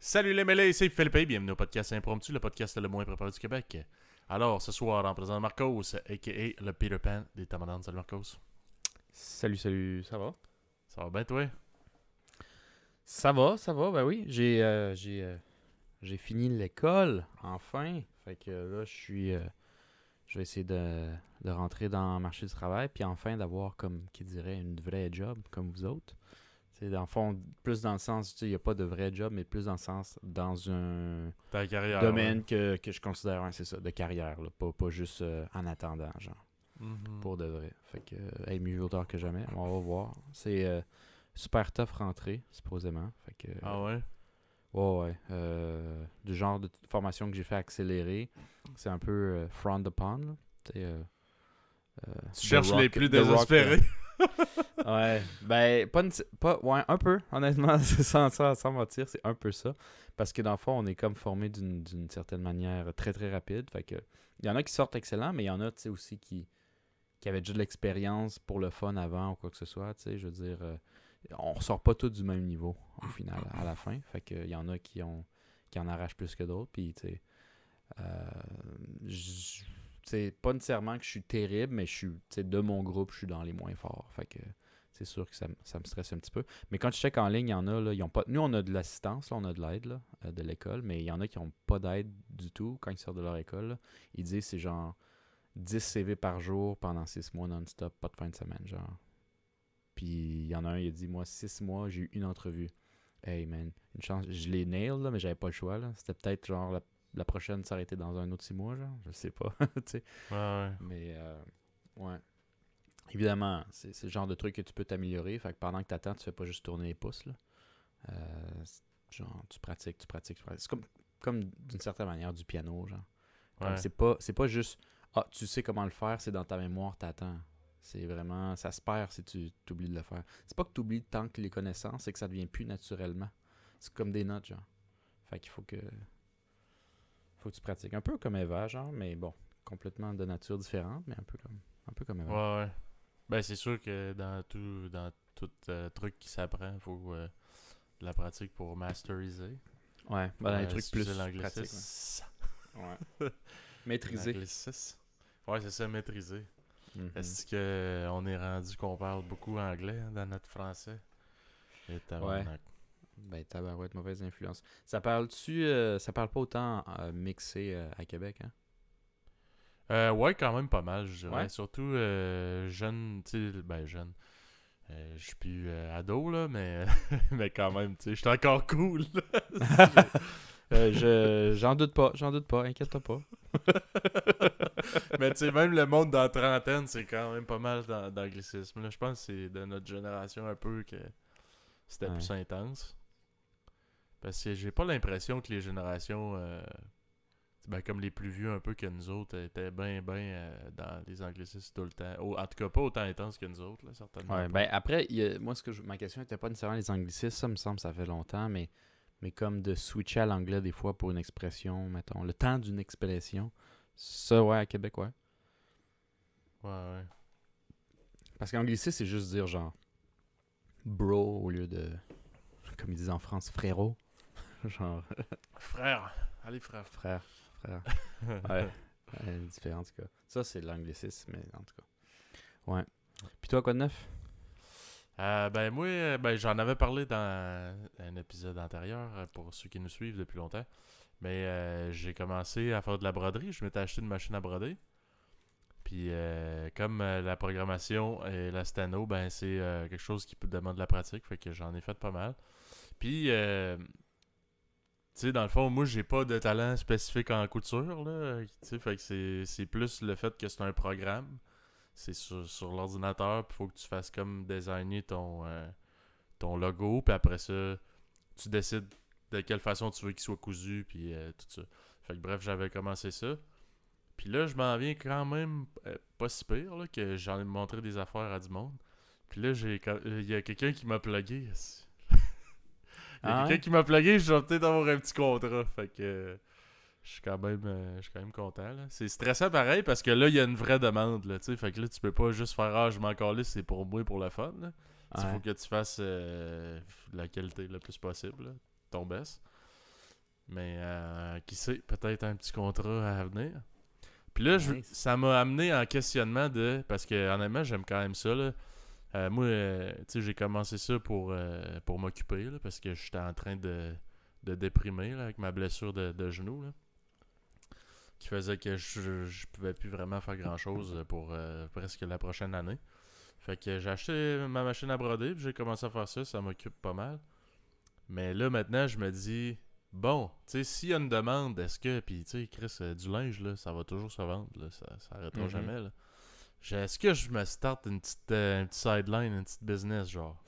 Salut les mêlés, c'est Philippe, bienvenue au podcast Impromptu, le podcast le moins préparé du Québec. Alors, ce soir, en présent de Marcos, a.k.a. le Peter Pan des Tamadans. Salut Marcos. Salut, ça va? Ça va bien, toi? Ça va, ben oui. J'ai fini l'école, enfin. Fait que là, je vais essayer de rentrer dans le marché du travail, puis enfin d'avoir, comme qui dirait, une vraie job, comme vous autres. C'est dans le fond, plus dans le sens, tu sais, il n'y a pas de vrai job, mais plus dans le sens, dans un Ta carrière. domaine que je considère, ouais, c'est ça, de carrière, là, pas juste en attendant, genre. Mhm. Pour de vrai. Fait que, mieux vaut tard que jamais. On va voir. C'est super tough rentrer, supposément. Fait que, Ah ouais? ouais. Du genre de formation que j'ai fait accélérer, c'est un peu frowned upon. Là. Tu cherches les plus The Rock, désespérés. ouais, ben, ouais, un peu, honnêtement, sans mentir, c'est un peu ça. Parce que dans le fond, on est comme formé d'une certaine manière très très rapide. Fait que, il y en a qui sortent excellents, mais il y en a, tu sais, aussi qui avaient déjà de l'expérience pour le fun avant ou quoi que ce soit, tu sais, je veux dire, on ressort pas tous du même niveau au final, à la fin. Fait que, il y en a qui en arrachent plus que d'autres, puis tu sais, c'est pas nécessairement que je suis terrible, mais je suis, tu sais, de mon groupe, je suis dans les moins forts. Fait que c'est sûr que ça me stresse un petit peu. Mais quand je check en ligne, il y en a, là, ils ont pas. Nous, on a de l'assistance, là, on a de l'aide là, de l'école, mais il y en a qui n'ont pas d'aide du tout quand ils sortent de leur école. Là. Ils disent c'est genre 10 CV par jour pendant 6 mois non-stop, pas de fin de semaine, genre. Puis il y en a un, il a dit, moi, 6 mois, j'ai eu une entrevue. Hey man, une chance, je l'ai nail, là, mais j'avais pas le choix, là. C'était peut-être genre la prochaine s'arrêter dans un autre 6 mois, genre, je sais pas, tu sais. Ouais. Mais, ouais. Évidemment, c'est le genre de truc que tu peux t'améliorer. Fait que pendant que t'attends, tu fais pas juste tourner les pouces, là. Genre, tu pratiques. C'est comme d'une certaine manière du piano, genre. Comme Ouais. c'est pas juste, tu sais comment le faire, c'est dans ta mémoire, t'attends. C'est vraiment, ça se perd si tu t'oublies de le faire. C'est pas que tu oublies tant que les connaissances, c'est que ça devient plus naturellement. C'est comme des notes, genre. Fait qu'il faut que tu pratiques. Un peu comme Eva, genre, mais bon, complètement de nature différente, mais un peu comme Eva. Ouais. Ben, c'est sûr que dans tout truc qui s'apprend, il faut de la pratique pour masteriser. Ouais, dans les trucs Excusez plus pratiques. l'anglicisme. Ouais. Maîtriser. L'anglicisme. Ouais, c'est ça, maîtriser. Mhm. Est-ce qu'on est rendu qu'on parle beaucoup anglais dans notre français? Et tabarnak. Ben, tabarouette, mauvaise influence. Ça parle pas autant mixé à Québec, hein? Ouais, quand même pas mal, je dirais. Ouais? Surtout jeune, tu sais, ben jeune. Je suis plus ado, là, mais, mais quand même, tu sais, je suis encore cool. J'en doute pas, inquiète-toi pas. Mais tu sais, même le monde dans la trentaine, c'est quand même pas mal d'anglicisme. Là, je pense que c'est de notre génération un peu que c'était plus intense. Parce que j'ai pas l'impression que les générations, ben, comme les plus vieux un peu que nous autres, étaient bien dans les anglicismes tout le temps. En tout cas, pas autant intense que nous autres, là, certainement. Ouais, pas. ben après, moi, ma question était pas nécessairement les anglicismes, ça me semble, ça fait longtemps, mais comme de switcher à l'anglais des fois pour une expression, mettons, le temps d'une expression, ça, ouais, à Québec, ouais. Ouais. Parce qu'anglicisme, c'est juste dire genre bro au lieu de, comme ils disent en France, frérot. Genre, Frère. Allez, frère. frère. Ouais, différent en tout cas. Ça, c'est de l'anglicisme, mais en tout cas. Ouais. Puis toi, quoi de neuf? Ben moi, ben, j'en avais parlé dans un épisode antérieur pour ceux qui nous suivent depuis longtemps. Mais j'ai commencé à faire de la broderie. Je m'étais acheté une machine à broder. Puis comme la programmation et la stano, ben c'est quelque chose qui demande de la pratique. Fait que j'en ai fait pas mal. Puis tu sais, dans le fond, moi j'ai pas de talent spécifique en couture, là. Tu sais, fait que c'est plus le fait que c'est un programme. C'est sur l'ordinateur, puis il faut que tu fasses comme designer ton logo, puis après ça, tu décides de quelle façon tu veux qu'il soit cousu, puis tout ça. Fait que bref, j'avais commencé ça. Puis là, je m'en viens quand même pas si pire, là, que j'en ai montré des affaires à du monde. Puis là, il y a quelqu'un qui m'a plugué. Il y a quelqu'un qui m'a plugué, je vais peut-être avoir un petit contrat. Fait que je suis quand même content. Là. C'est stressant pareil parce que là, il y a une vraie demande. Là, fait que là, tu peux pas juste faire je m'en calisse, c'est pour moi pour le fun. Il faut que tu fasses la qualité le plus possible. Là, ton best. Mais qui sait, peut-être un petit contrat à venir. Puis là, Nice. ça m'a amené en questionnement de... Parce que honnêtement, j'aime quand même ça, là. Moi, tu sais, j'ai commencé ça pour m'occuper, là, parce que j'étais en train de déprimer là, avec ma blessure de genou, là, qui faisait que je pouvais plus vraiment faire grand-chose pour presque la prochaine année. Fait que j'ai acheté ma machine à broder, puis j'ai commencé à faire ça, ça m'occupe pas mal. Mais là, maintenant, je me dis, bon, tu sais, s'il y a une demande, est-ce que, puis tu sais, Chris, du linge, là, ça va toujours se vendre, là, ça arrêtera Mhm. jamais, là. Est-ce que je me starte un petit sideline, une petite business, genre?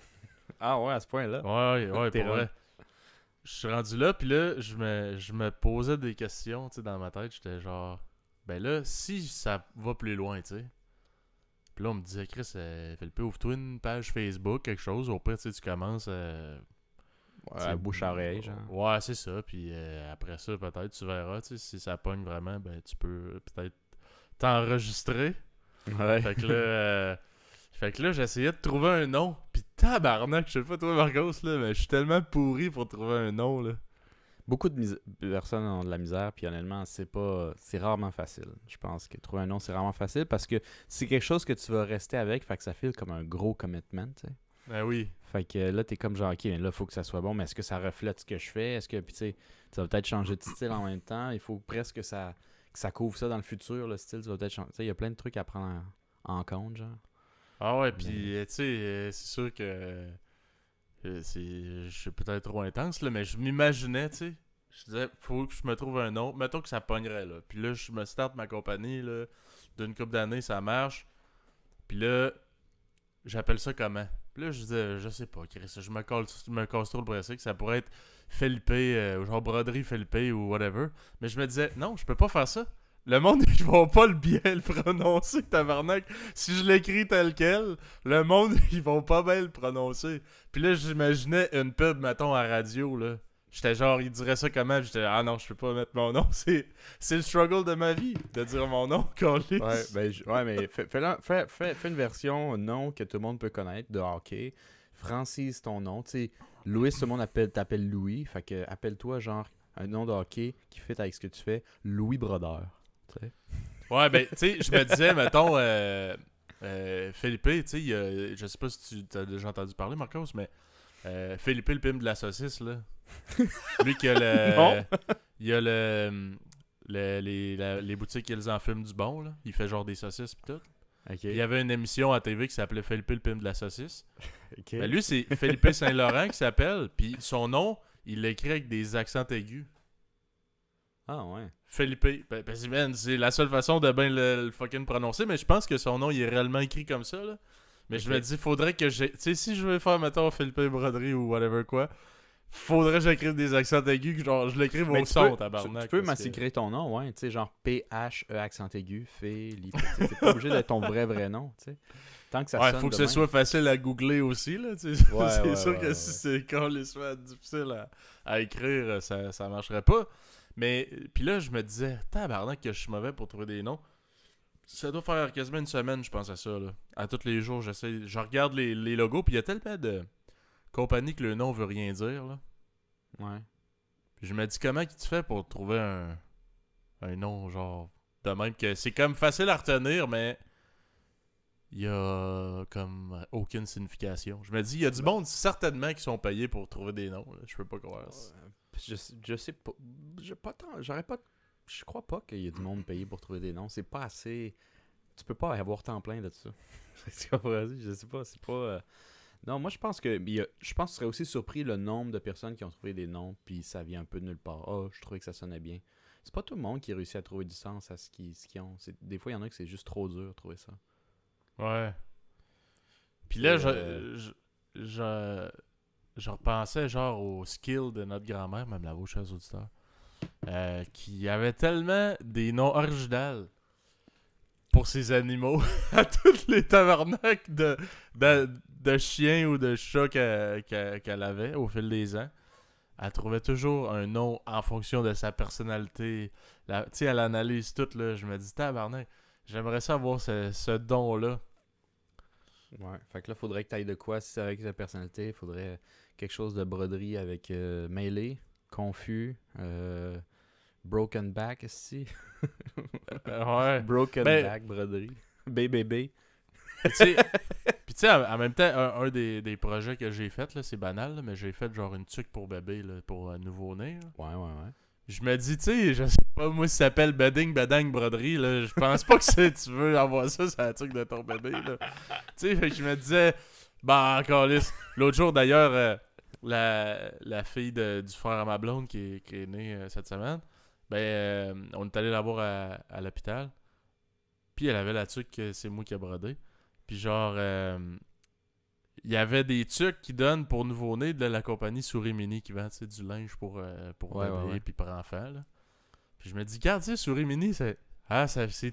Ah ouais, à ce point-là. Ouais, T'es pour vrai. Je suis rendu là, puis là, je me posais des questions, tu sais, dans ma tête. J'étais genre, ben là, si ça va plus loin, tu sais. Puis là, on me disait, Chris, Philippe, ouvre-toi une page Facebook, quelque chose. Au pire, tu sais, tu commences. Tu sais, Bouche à oreille, genre. Ouais, c'est ça. Puis après ça, peut-être, tu verras, tu sais, si ça pogne vraiment, ben tu peux peut-être t'enregistrer. Ouais. Fait que là, j'essayais de trouver un nom. Pis tabarnak, je sais pas toi, Marcos, là, mais je suis tellement pourri pour trouver un nom, là. Beaucoup de personnes ont de la misère, puis honnêtement, c'est rarement facile. Je pense que trouver un nom, c'est rarement facile parce que c'est quelque chose que tu vas rester avec, fait que ça file comme un gros commitment, tu sais. Ah oui. Fait que là, t'es comme genre, ok, mais là, il faut que ça soit bon, mais est-ce que ça reflète ce que je fais? Est-ce que, puis tu sais, ça va peut-être changer de style en même temps. Il faut presque que ça couvre ça dans le futur, le style, ça va peut-être changer. Tu sais, il y a plein de trucs à prendre en compte, genre. Ah ouais, Mais- pis tu sais, c'est sûr que je suis peut-être trop intense, là, mais je m'imaginais, tu sais. Je disais, faut que je me trouve un nom. Mettons que ça pognerait, là. Puis là, je me starte ma compagnie, là. D'une couple d'années, ça marche. Puis là, j'appelle ça comment? Puis là, je disais, je sais pas, Chris, je me casse trop le principe que ça pourrait être Felipe, genre broderie Felipe ou whatever. Mais je me disais, non, je peux pas faire ça. Le monde, ils vont pas le bien le prononcer, tabarnak. Si je l'écris tel quel, le monde, ils vont pas bien le prononcer. Puis là, j'imaginais une pub, mettons, à radio, là. J'étais genre, il dirait ça comment? Puis j'étais, ah non, je peux pas mettre mon nom. C'est le struggle de ma vie, de dire mon nom, câlisse. Ouais, mais fais une version nom que tout le monde peut connaître de hockey. Francis, ton nom. Tu sais, Louis, tout le monde t'appelle Louis. Fait que appelle-toi genre un nom de hockey qui fit avec ce que tu fais. Louis Brodeur. Tu sais. Ouais, ben, tu sais, je me disais, mettons, Philippe, tu sais, je sais pas si tu as déjà entendu parler, Marcos, mais Philippe, le pime de la saucisse, là. Lui qui a le. Non. Il a les boutiques, ils en fument du bon, là. Il fait genre des saucisses pis tout. Ok. Il y avait une émission à TV qui s'appelait Philippe, le pime de la saucisse. Ok. Ben, lui, c'est Philippe Saint-Laurent qui s'appelle, puis son nom, il l'écrit avec des accents aigus. Ah ouais. Philippe. Man, c'est la seule façon de bien le fucking prononcer, mais je pense que son nom il est réellement écrit comme ça, là. Mais je me dis, faudrait que j'ai. Tu sais, si je veux faire, mettons, Philippe Broderie ou whatever quoi, faudrait que j'écrive des accents aigus, que genre, je l'écrive Mais au son, tabarnak. tu peux parce que- massacrer ton nom, ouais. Tu sais, genre P-H-E accent aigu, Philippe. Tu sais, c'est pas obligé d'être ton vrai nom, tu sais. Tant que ça Ouais, sonne faut que de ce même. soit facile à googler aussi, là. Tu sais. Ouais, c'est ouais, sûr ouais, que ouais, si ouais. c'est carrément difficile à écrire, ça marcherait pas. Mais, puis là, je me disais, tabarnak, que je suis mauvais pour trouver des noms. Ça doit faire quasiment une semaine, je pense à ça, là. À tous les jours, j'essaie. Je regarde les logos, puis il y a tellement de compagnies que le nom veut rien dire, là. Ouais. Puis je me dis, comment tu fais pour trouver un nom, genre, de même que c'est comme facile à retenir, mais il y a comme aucune signification. Je me dis, il y a du monde certainement qui sont payés pour trouver des noms, là. Je peux pas croire ça. Je sais pas. J'aurais pas. Je crois pas qu'il y ait du monde payé pour trouver des noms. C'est pas assez. Tu peux pas avoir temps plein de ça. C'est comme vas-y, je sais pas. C'est pas. Non, moi je pense que. Je pense que tu serais aussi surpris le nombre de personnes qui ont trouvé des noms, puis ça vient un peu de nulle part. Oh, je trouvais que ça sonnait bien. C'est pas tout le monde qui réussit à trouver du sens à ce qu'ils ont. Des fois, il y en a que c'est juste trop dur de trouver ça. Ouais. Puis là, C'est, je repensais genre au skill de notre grand-mère, même la vôtre, chers auditeurs, qui avait tellement des noms originaux pour ses animaux à tous les tabernacles de chiens ou de chats qu'elle avait au fil des ans. Elle trouvait toujours un nom en fonction de sa personnalité. Tu sais, elle analyse tout, là. Je me dis, tabarnak, j'aimerais ça avoir ce don-là. Ouais. Fait que là, faudrait que tu ailles de quoi si c'est avec ta personnalité. Faudrait quelque chose de broderie avec mêlé, confus. Broken back, ici. Ouais. Broken Ben- back, broderie. BBB. Puis tu sais, en même temps, un des projets que j'ai fait, là, c'est banal, là, mais j'ai fait genre une tuque pour bébé, là, pour un nouveau-né. Là. Ouais. Je me dis, tu sais, je sais pas, moi, si ça s'appelle Bedding Bedang Broderie, là, je pense pas que tu veux avoir ça sur la tuque de ton bébé, là. Tu sais, fait que je me disais, bah, encore lisse. L'autre jour, d'ailleurs, la fille du frère à ma blonde qui est née cette semaine, on est allé la voir à l'hôpital. Puis elle avait la tuque que c'est moi qui a brodé. Puis genre, il y avait des tuques qui donnent pour nouveau-né de la compagnie Souris Mini qui vend du linge pour bébé puis pour enfants. Là. Puis je me dis, regarde, tu sais, Souris Mini, c'est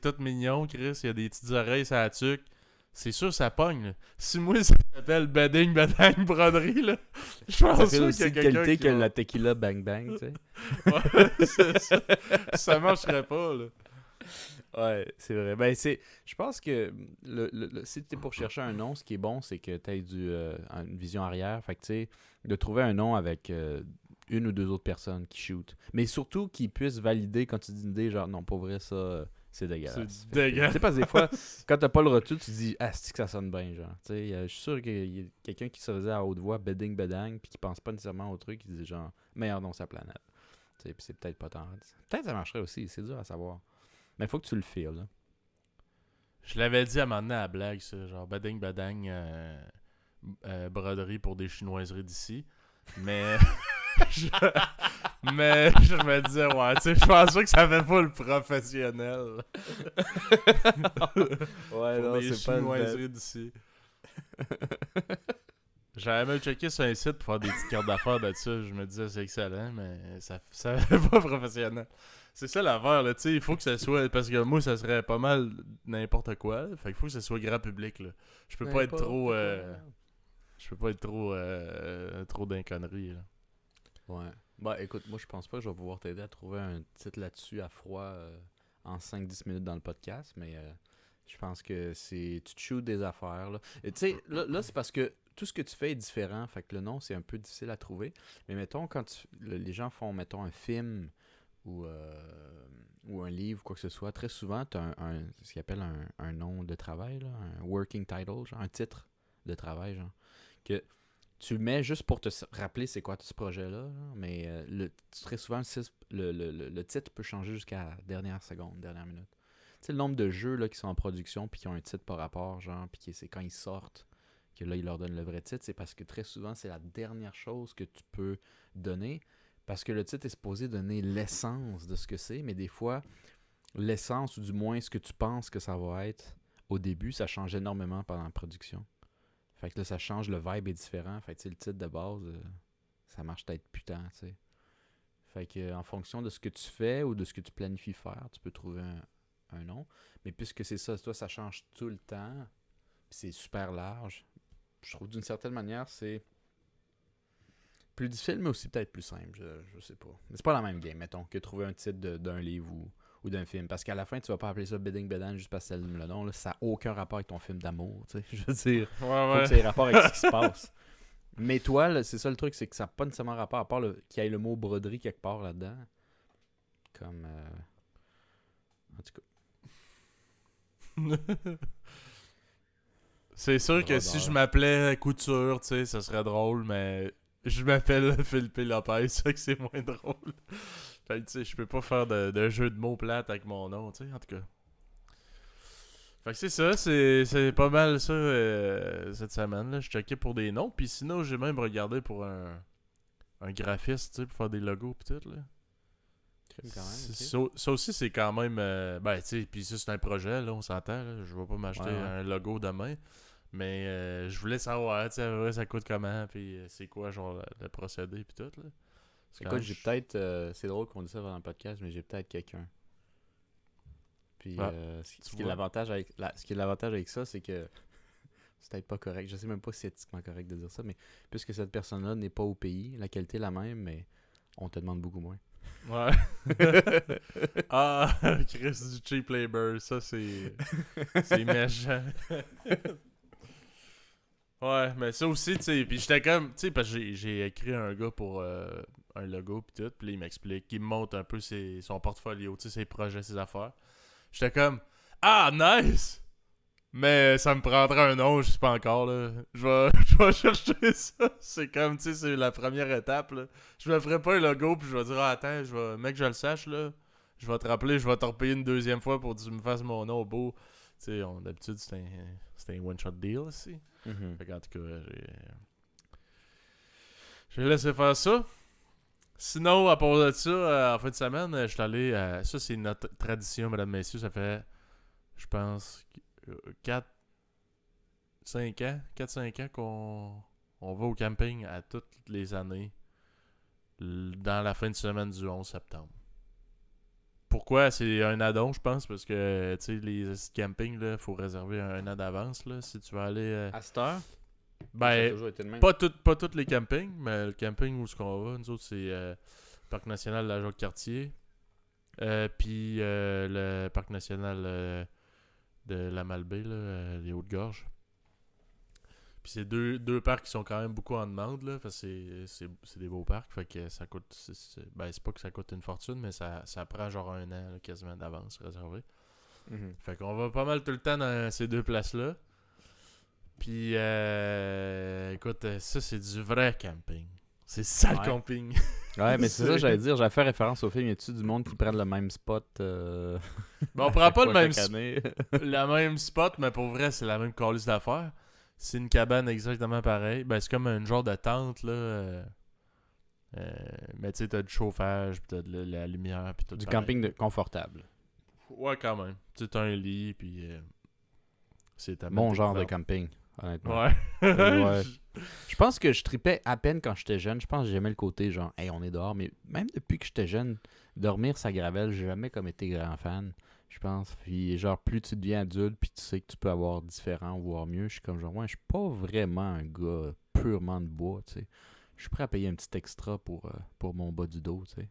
tout mignon, Chris. Il y a des petites oreilles sur la tuque. C'est sûr, ça pogne. Là. Si moi, ça s'appelle Bedding Bedang Broderie, là, je pense Ça fait qu'il y aussi a de quelqu'un qualité qui que va- la tequila Bang Bang, tu sais. Ouais, c'est ça. Ça marcherait pas, là. Ouais, c'est vrai. Ben, je pense que si tu es pour chercher un nom, ce qui est bon, c'est que tu aies une vision arrière. Fait que, tu sais, de trouver un nom avec une ou deux autres personnes qui shootent. Mais surtout qu'ils puissent valider quand tu dis une idée, genre, non, pour vrai, ça, c'est dégueulasse. C'est dégueulasse. Tu sais, parce que des fois, quand t'as pas le retour, tu te dis, ah, c'est que ça sonne bien, genre. Tu sais, je suis sûr qu'il y a quelqu'un qui se faisait à haute voix, bedding, bedang, puis qui pense pas nécessairement au truc, qui disait, genre, meilleur nom sur la planète. Tu sais, puis c'est peut-être pas tant. Peut-être que ça marcherait aussi, c'est dur à savoir. Mais il faut que tu le files, là. Je l'avais dit à un moment donné à la blague, ça, genre Bading Badang broderie pour des chinoiseries d'ici. Mais je... mais je me disais, ouais, tu sais, je pensais que ça fait pas le professionnel. Ouais, pour non, des c'est pas chinoiseries d'ici. J'avais même checké sur un site pour faire des petites cartes d'affaires de ça. Je me disais, c'est excellent, mais ça fait pas professionnel. C'est ça l'affaire, là, tu sais, il faut que ça soit... Parce que moi, ça serait pas mal n'importe quoi, là. Fait qu'il faut que ça soit grand public, là. Je peux pas être trop... Je peux pas être trop d'un connerie, là. Ouais. Bah, écoute, moi, je pense pas que je vais pouvoir t'aider à trouver un titre là-dessus à froid en 5-10 minutes dans le podcast, mais je pense que c'est... Tu te shoots des affaires, là. Et tu sais, là, c'est parce que tout ce que tu fais est différent, fait que le nom, c'est un peu difficile à trouver. Mais mettons, quand les gens font, mettons, un film... ou un livre, quoi que ce soit, très souvent, tu as ce qu'ils appelle un nom de travail, là, un working title, genre un titre de travail, genre, que tu mets juste pour te rappeler c'est quoi ce projet-là, là, mais très souvent, le titre peut changer jusqu'à la dernière seconde, dernière minute. Tu sais, le nombre de jeux là, qui sont en production puis qui ont un titre par rapport, genre, puis c'est quand ils sortent que là, ils leur donnent le vrai titre, c'est parce que très souvent, c'est la dernière chose que tu peux donner. Parce que le titre est supposé donner l'essence de ce que c'est, mais des fois, l'essence, ou du moins ce que tu penses que ça va être au début, ça change énormément pendant la production. Fait que là, ça change, le vibe est différent. Fait que tu sais, le titre de base, ça marche peut-être putain, tu sais. Fait que en fonction de ce que tu fais ou de ce que tu planifies faire, tu peux trouver un nom. Mais puisque c'est ça, toi, ça change tout le temps, puis c'est super large, je trouve d'une certaine manière, c'est... plus difficile, mais aussi peut-être plus simple, je sais pas. Mais c'est pas la même game, mettons, que trouver un titre d'un livre ou d'un film. Parce qu'à la fin, tu vas pas appeler ça Bedding Bedang juste parce que c'est le nom. Là. Ça n'a aucun rapport avec ton film d'amour, tu sais. Je veux dire, faut que ça ait rapport avec ce qui se passe. Mais toi, là, c'est ça le truc, c'est que ça n'a pas nécessairement rapport, à part qu'il y ait le mot broderie quelque part là-dedans. Comme... En tout cas. C'est sûr que si je m'appelais Couture, tu sais, ça serait drôle, mais... Je m'appelle Philippe Lopez, ça que c'est moins drôle. Fait que tu sais, je peux pas faire de jeu de mots plates avec mon nom, tu sais, en tout cas. Fait que c'est ça, c'est pas mal ça cette semaine, là. Je checkais pour des noms, puis sinon j'ai même regardé pour un graphiste, tu sais, pour faire des logos pis tout, là. Quand même, Ça aussi, c'est quand même... ben, tu sais, puis ça, c'est un projet, là, on s'entend, là. Je vais pas m'acheter un logo demain. Mais je voulais savoir, tu sais, ça coûte comment, puis c'est quoi, genre, le procédé, puis tout, là. Écoute, j'ai peut-être... c'est drôle qu'on dise ça dans le podcast, mais j'ai peut-être quelqu'un. Puis, ce qui est l'avantage avec ça, c'est que... c'est peut-être pas correct. Je sais même pas si c'est éthiquement correct de dire ça, mais puisque cette personne-là n'est pas au pays, la qualité est la même, mais on te demande beaucoup moins. Ouais. Ah, Chris du cheap labor, ça, c'est méchant. Ouais, mais ça aussi, tu sais, puis j'étais comme, tu sais, parce que j'ai écrit un gars pour un logo pis tout, pis là, il m'explique, il me montre un peu son portfolio, tu sais, ses projets, ses affaires. J'étais comme, ah, nice! Mais ça me prendra un nom, je sais pas encore, là. Je vais chercher ça. C'est comme, tu sais, c'est la première étape, là. Je me ferai pas un logo, puis je vais dire, ah, attends, mec, je le sache, là. Je vais te rappeler, je vais te repayer une deuxième fois pour que tu me fasses mon nom beau. Tu sais, d'habitude, c'est un one-shot deal, aussi. Mhm. Fait qu'en tout cas, j'ai laissé faire ça. Sinon, à part de ça, en fin de semaine, je suis allé. Ça, c'est notre tradition, mesdames, messieurs. Ça fait, je pense, 4 5 ans. 4-5 ans qu'on va au camping à toutes les années. Dans la fin de semaine du 11 septembre. Pourquoi? C'est un add-on, je pense, parce que, tu sais, les campings, là, faut réserver un an d'avance, là, si tu veux aller. À cette heure, ça a Ben, toujours été le même. pas tous les campings, mais le camping où ce qu'on va, nous autres, c'est le Parc national de la Jacques-Cartier. Puis le Parc national de la Malbaie, là, les Hautes-Gorges. Puis c'est deux parcs qui sont quand même beaucoup en demande, là. Parce que c'est des beaux parcs. Fait que ça coûte. Ben, c'est pas que ça coûte une fortune, mais ça prend genre un an, là, quasiment d'avance réservé. Mhm. Fait qu'on va pas mal tout le temps dans ces deux places-là. Puis, écoute, ça, c'est du vrai camping. C'est ça le Ouais. camping. Ouais, mais c'est ça, j'allais dire. J'avais fait référence au film. Y a-tu du monde qui prennent le même spot Ben, on prend pas le même, chaque année? la même spot, mais pour vrai, c'est la même calice d'affaires. C'est une cabane exactement pareille. Ben, c'est comme un genre de tente, là. Mais tu sais, t'as du chauffage, pis t'as de la lumière, pis tout Du pareil. camping confortable. Ouais, quand même. Tu sais, t'as un lit, pis c'est ta Mon mat genre de découverte. camping, honnêtement. Ouais. Ouais. Je pense que je tripais à peine quand j'étais jeune. Je pense que j'aimais le côté genre, hey, on est dehors. Mais même depuis que j'étais jeune, dormir sa gravelle, j'ai jamais comme été grand fan. Je pense. Puis genre, plus tu deviens adulte, puis tu sais que tu peux avoir différent, voire mieux, je suis comme genre, ouais, je suis pas vraiment un gars purement de bois, tu sais. Je suis prêt à payer un petit extra pour mon bas du dos, tu sais.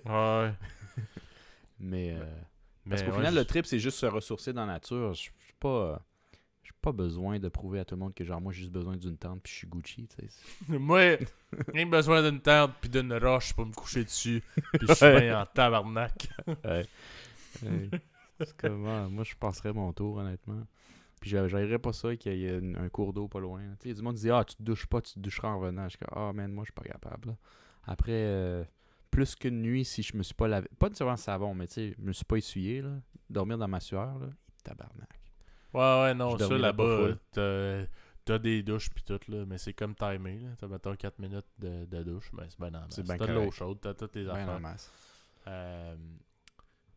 Ouais. Mais, Mais parce qu'au ouais, final, le trip, c'est juste se ressourcer dans la nature. Je suis pas. J'ai pas besoin de prouver à tout le monde que genre moi j'ai juste besoin d'une tente puis je suis Gucci, tu sais. moi, j'ai besoin d'une tente pis d'une roche pour me coucher dessus. Pis je suis bien en tabarnak. Ouais. Ouais. C'est comment moi je passerais mon tour honnêtement. Puis j'aimerais pas ça qu'il y ait un cours d'eau pas loin. Tu sais, du monde dit ah tu te douches pas, tu te doucheras en revenant. Je suis comme ah man moi je suis pas capable. Là. Après plus qu'une nuit si je me suis pas lavé, pas nécessairement savon mais tu sais je me suis pas essuyé là, dormir dans ma sueur là, tabarnak. Ouais, non, Je ça dormirais pas là-bas, full. t'as des douches pis tout, là, mais c'est comme timé, là. T'as mettons 4 minutes de douche, ben c'est bien normal. C'est bien T'as de l'eau correct. chaude, t'as toutes les Ben en affaires. masse.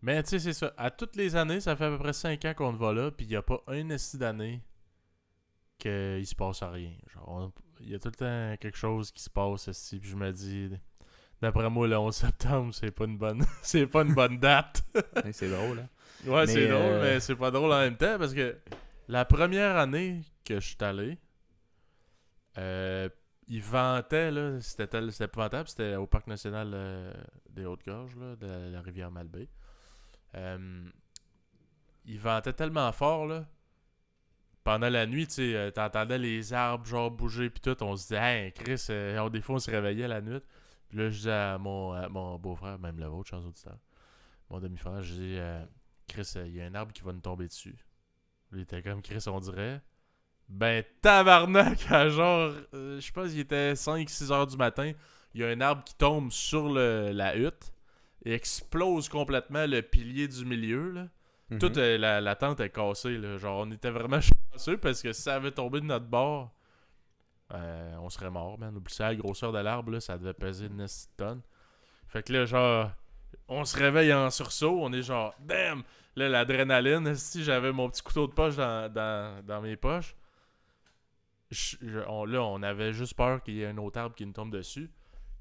Mais tu sais, c'est ça. À toutes les années, ça fait à peu près 5 ans qu'on va là, pis y a pas un esti d'année qu'il se passe rien. Genre, y a tout le temps quelque chose qui se passe, esti, pis je me dis, d'après moi, le 11 septembre, c'est pas une bonne, c'est pas une bonne date. Hey, c'est drôle hein. Ouais, Mais, c'est drôle, mais c'est pas drôle en même temps parce que la première année que je suis allé, ils vantaient, là, c'était épouvantable, c'était au Parc national des Hautes-Gorges, là, de la rivière Malbaie. Ils vantaient tellement fort, là. Pendant la nuit, tu sais, t'entendais les arbres, genre, bouger, pis tout. On se disait, hey, Chris, des fois, on se réveillait la nuit. Puis là, je disais à mon beau-frère, même le vôtre, chance auditeur, mon demi-frère, je dis, Chris, il y a un arbre qui va nous tomber dessus. Il était comme Chris, on dirait. Ben, tabarnak, à genre, je pense qu'il était 5-6 heures du matin. Il y a un arbre qui tombe sur la hutte et explose complètement le pilier du milieu, là. Mhm. Toute la tente est cassée, là. Genre, on était vraiment chanceux parce que si ça avait tombé de notre bord, on serait mort, man. Oublie ça, la grosseur de l'arbre, là, ça devait peser une tonne. Fait que là, genre, on se réveille en sursaut, on est genre, damn! Là, l'adrénaline, si j'avais mon petit couteau de poche dans mes poches, là, on avait juste peur qu'il y ait un autre arbre qui nous tombe dessus.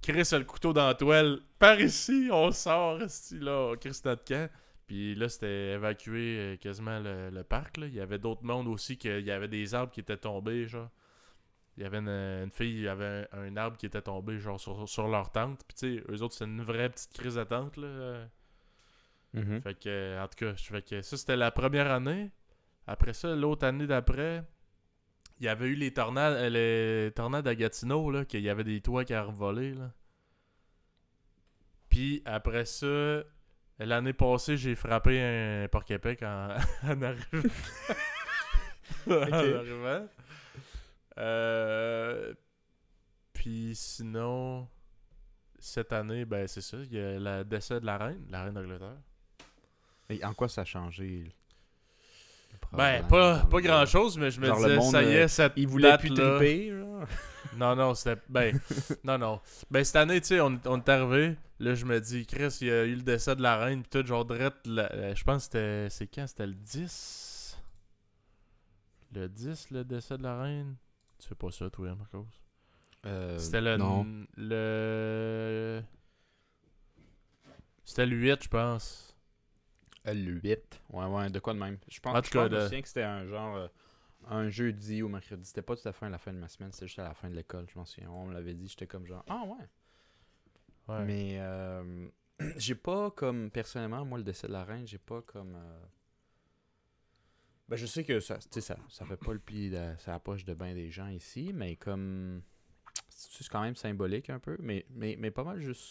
Chris a le couteau dans la toile. Par ici, on sort, là, on crisse notre camp. Puis là, c'était évacué quasiment le parc, là. Il y avait d'autres mondes aussi, qu'il y avait des arbres qui étaient tombés, genre. Il y avait une fille, il y avait un arbre qui était tombé, genre, sur leur tente. Puis tu sais, eux autres, c'est une vraie petite crise de tente, là. Mhm. Fait que, en tout cas, ça, c'était la première année. Après ça, l'autre année d'après, il y avait eu les tornades à Gatineau, là, qu'il y avait des toits qui avaient revolé, là. Puis après ça, l'année passée, j'ai frappé un Port-Québec en arrivant. En arrivant. Puis sinon, cette année, ben c'est ça, il y a le décès de la reine d'Angleterre. Et en quoi ça a changé? Ben, pas grand-chose, mais je me genre le disais, monde, ça y est, cette Il voulait date plus là. triper, genre? Non, c'était... Ben, non. Ben, cette année, tu sais, on est arrivé. Là, je me dis, Chris, il y a eu le décès de la reine. Puis tout, genre, direct, je pense que c'était... C'est quand? C'était le 10? Le 10, le décès de la reine? Tu sais pas ça, toi, Marcos? C'était non. C'était le 8, je pense. Le 8. Ouais, de quoi de même. Je pense, En tout cas, je me souviens que c'était un genre... un jeudi ou mercredi. C'était pas tout à fait à la fin de ma semaine, c'était juste à la fin de l'école, je m'en souviens. On me l'avait dit, j'étais comme genre, ah ouais. Mais j'ai pas comme, personnellement, moi, le décès de la reine, j'ai pas comme... Ben, je sais que ça fait pas le pli de sa poche de bain des gens ici, mais comme... C'est quand même symbolique un peu, mais pas mal juste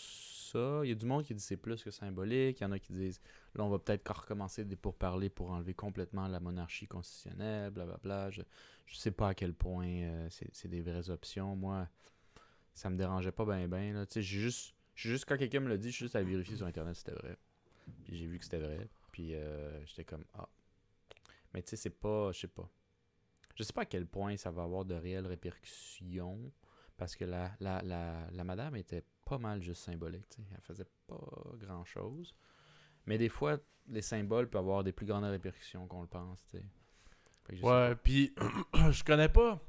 ça. Il y a du monde qui dit c'est plus que symbolique. Il y en a qui disent là, on va peut-être recommencer des pourparlers pour enlever complètement la monarchie constitutionnelle, blablabla. Je sais pas à quel point c'est des vraies options. Moi, ça me dérangeait pas ben. Tu sais, juste quand quelqu'un me l'a dit, je suis juste à vérifier sur Internet si c'était vrai. Puis j'ai vu que c'était vrai. Puis j'étais comme ah. Mais tu sais, c'est pas. Je sais pas. Je sais pas à quel point ça va avoir de réelles répercussions. Parce que la madame était pas mal juste symbolique. T'sais. Elle faisait pas grand-chose. Mais des fois, les symboles peuvent avoir des plus grandes répercussions qu'on le pense. Ouais, puis je connais pas.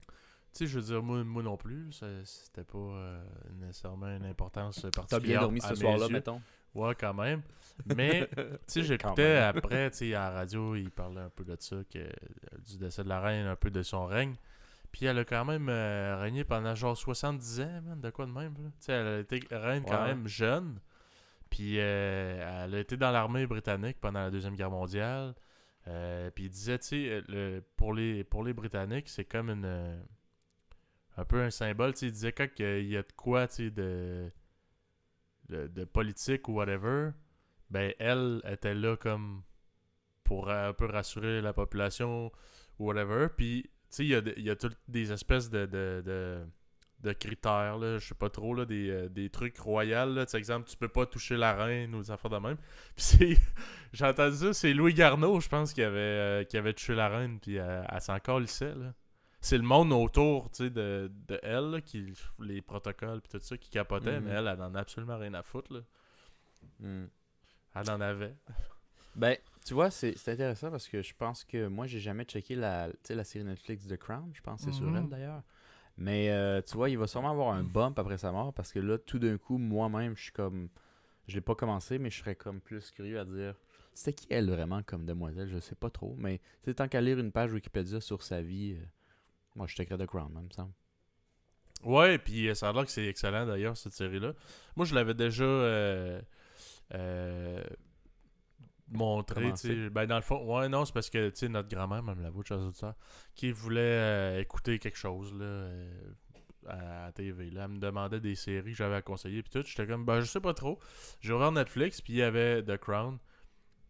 Tu sais, je veux dire, moi non plus, c'était pas nécessairement une importance particulière. T'as bien dormi ce soir-là, yeux. mettons? Ouais, quand même. Mais, tu sais, j'écoutais après, tu sais, à la radio, il parlait un peu de ça, du décès de la reine, un peu de son règne. Puis elle a quand même régné pendant genre 70 ans, man, de quoi de même. Tu sais, elle a été reine quand même jeune. Puis elle a été dans l'armée britannique pendant la Deuxième Guerre mondiale. Puis il disait, tu sais, pour les Britanniques, c'est comme un peu un symbole. Tu sais, il disait quand il y a de quoi, tu sais, de politique ou whatever, ben elle était là comme pour un peu rassurer la population ou whatever. Puis tu sais, il y a toutes des espèces de critères, là, je sais pas trop, là, des trucs royaux. Là. Exemple, tu peux pas toucher la reine ou des affaires de même. Puis j'ai entendu ça, c'est Louis Garneau, je pense, qui avait touché la reine, puis elle s'en calissait, là. C'est le monde autour, tu sais, de elle, là, les protocoles, puis tout ça, qui capotait, mais elle en a absolument rien à foutre, là. Elle en avait. Ben, tu vois, c'est intéressant parce que je pense que moi, j'ai jamais checké la série Netflix The Crown. Je pense que c'est sur elle, d'ailleurs. Mais, tu vois, il va sûrement avoir un bump après sa mort parce que là, tout d'un coup, moi-même, je suis comme... Je l'ai pas commencé, mais je serais comme plus curieux à dire... C'était qui elle, vraiment, comme demoiselle? Je sais pas trop. Mais, tu sais, tant qu'à lire une page Wikipédia sur sa vie... moi, je checkerais The Crown, même, me semble. Ouais, puis ça a l'air que c'est excellent, d'ailleurs, cette série-là. Moi, je l'avais déjà... montré, tu sais, ben dans le fond, ouais, non, c'est parce que, tu sais, notre grand-mère, même la voix de ça, qui voulait écouter quelque chose, là, à la TV, là, elle me demandait des séries que j'avais à conseiller, puis tout, j'étais comme, ben, je sais pas trop, j'ai ouvert Netflix, puis il y avait The Crown,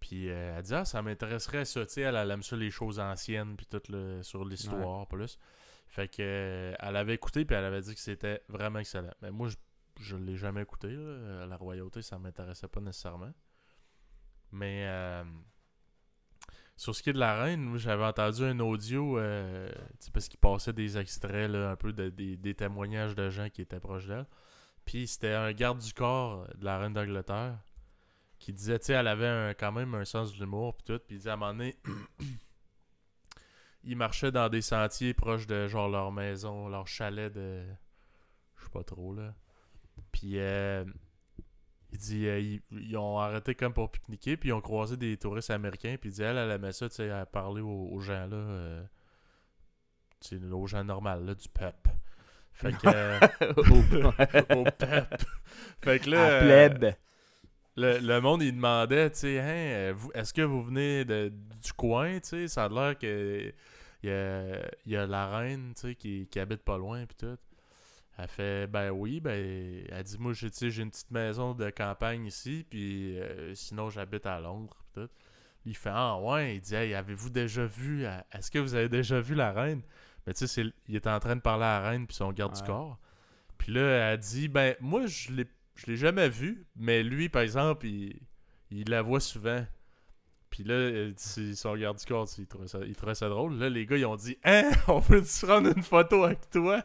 puis elle dit, ah, ça m'intéresserait ça, tu sais, elle aime ça, les choses anciennes, puis tout, là, sur l'histoire, plus, fait que, elle avait écouté, puis elle avait dit que c'était vraiment excellent, mais moi, je l'ai jamais écouté, là, la royauté, ça m'intéressait pas nécessairement. Mais sur ce qui est de la reine, moi, j'avais entendu un audio parce qu'il passait des extraits là, un peu des témoignages de gens qui étaient proches d'elle. Puis c'était un garde du corps de la reine d'Angleterre qui disait, tu sais, elle avait quand même un sens de l'humour puis tout. Puis il disait à un moment donné, ils marchaient dans des sentiers proches de genre leur maison, leur chalet de... Je sais pas trop là. Puis... il dit, ils ont arrêté comme pour pique-niquer, puis ils ont croisé des touristes américains, puis il dit, elle aimait ça, tu sais, à parler aux gens, là, tu sais, aux gens normaux, là, du peuple. Fait que, au peuple. Fait que là, plèbe. Le monde, il demandait, tu sais, hein, est-ce que vous venez du coin, tu sais, ça a l'air que il y a la reine, tu sais, qui habite pas loin, puis tout. Elle fait, ben oui, ben, elle dit, moi, tu sais, j'ai une petite maison de campagne ici, puis sinon, j'habite à Londres, puis tout. Il fait, ah ouais, il dit, hey, avez-vous déjà vu, est-ce que vous avez déjà vu la reine? Mais tu sais, il était en train de parler à la reine, puis son garde du Ouais. corps. Puis là, elle dit, ben, moi, je l'ai jamais vu, mais lui, par exemple, il la voit souvent. Puis là, c'est son garde du corps, il trouvait ça drôle. Là, les gars, ils ont dit, hein, on peut se prendre une photo avec toi?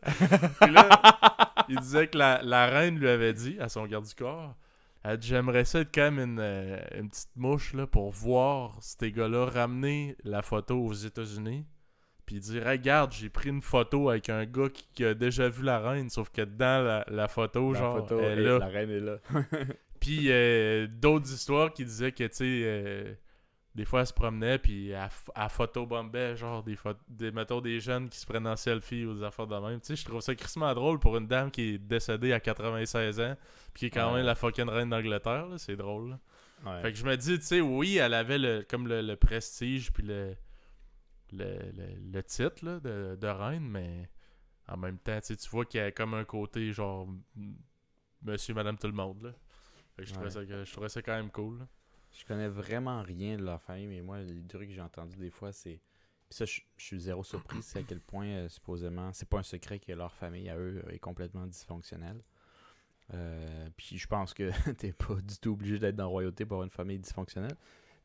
Puis là, il disait que la reine lui avait dit, à son garde du corps, elle dit, j'aimerais ça être quand même une petite mouche là, pour voir ces gars-là ramener la photo aux États-Unis. Puis il dit, regarde, j'ai pris une photo avec un gars qui a déjà vu la reine, sauf que dans la photo, La genre, photo, elle est et là. la reine est là. Puis d'autres histoires qui disaient que, tu sais, des fois, elle se promenait, puis elle photobombait, genre, mettons, des jeunes qui se prennent en selfie ou des affaires de même. Tu sais, je trouve ça crissement drôle pour une dame qui est décédée à 96 ans, puis qui est quand même la fucking reine d'Angleterre, là. C'est drôle, là. Ouais. Fait que je me dis, tu sais, oui, elle avait le prestige, puis le titre, là, de reine, mais en même temps, tu vois qu'il y a comme un côté, genre, monsieur, madame, tout le monde, là. Fait que je trouvais ça quand même cool, là. Je connais vraiment rien de leur famille, mais moi, les trucs que j'ai entendus des fois, c'est. Puis ça, je suis zéro surpris, c'est à quel point, supposément, c'est pas un secret que leur famille, à eux, est complètement dysfonctionnelle. Puis je pense que t'es pas du tout obligé d'être dans la royauté pour avoir une famille dysfonctionnelle.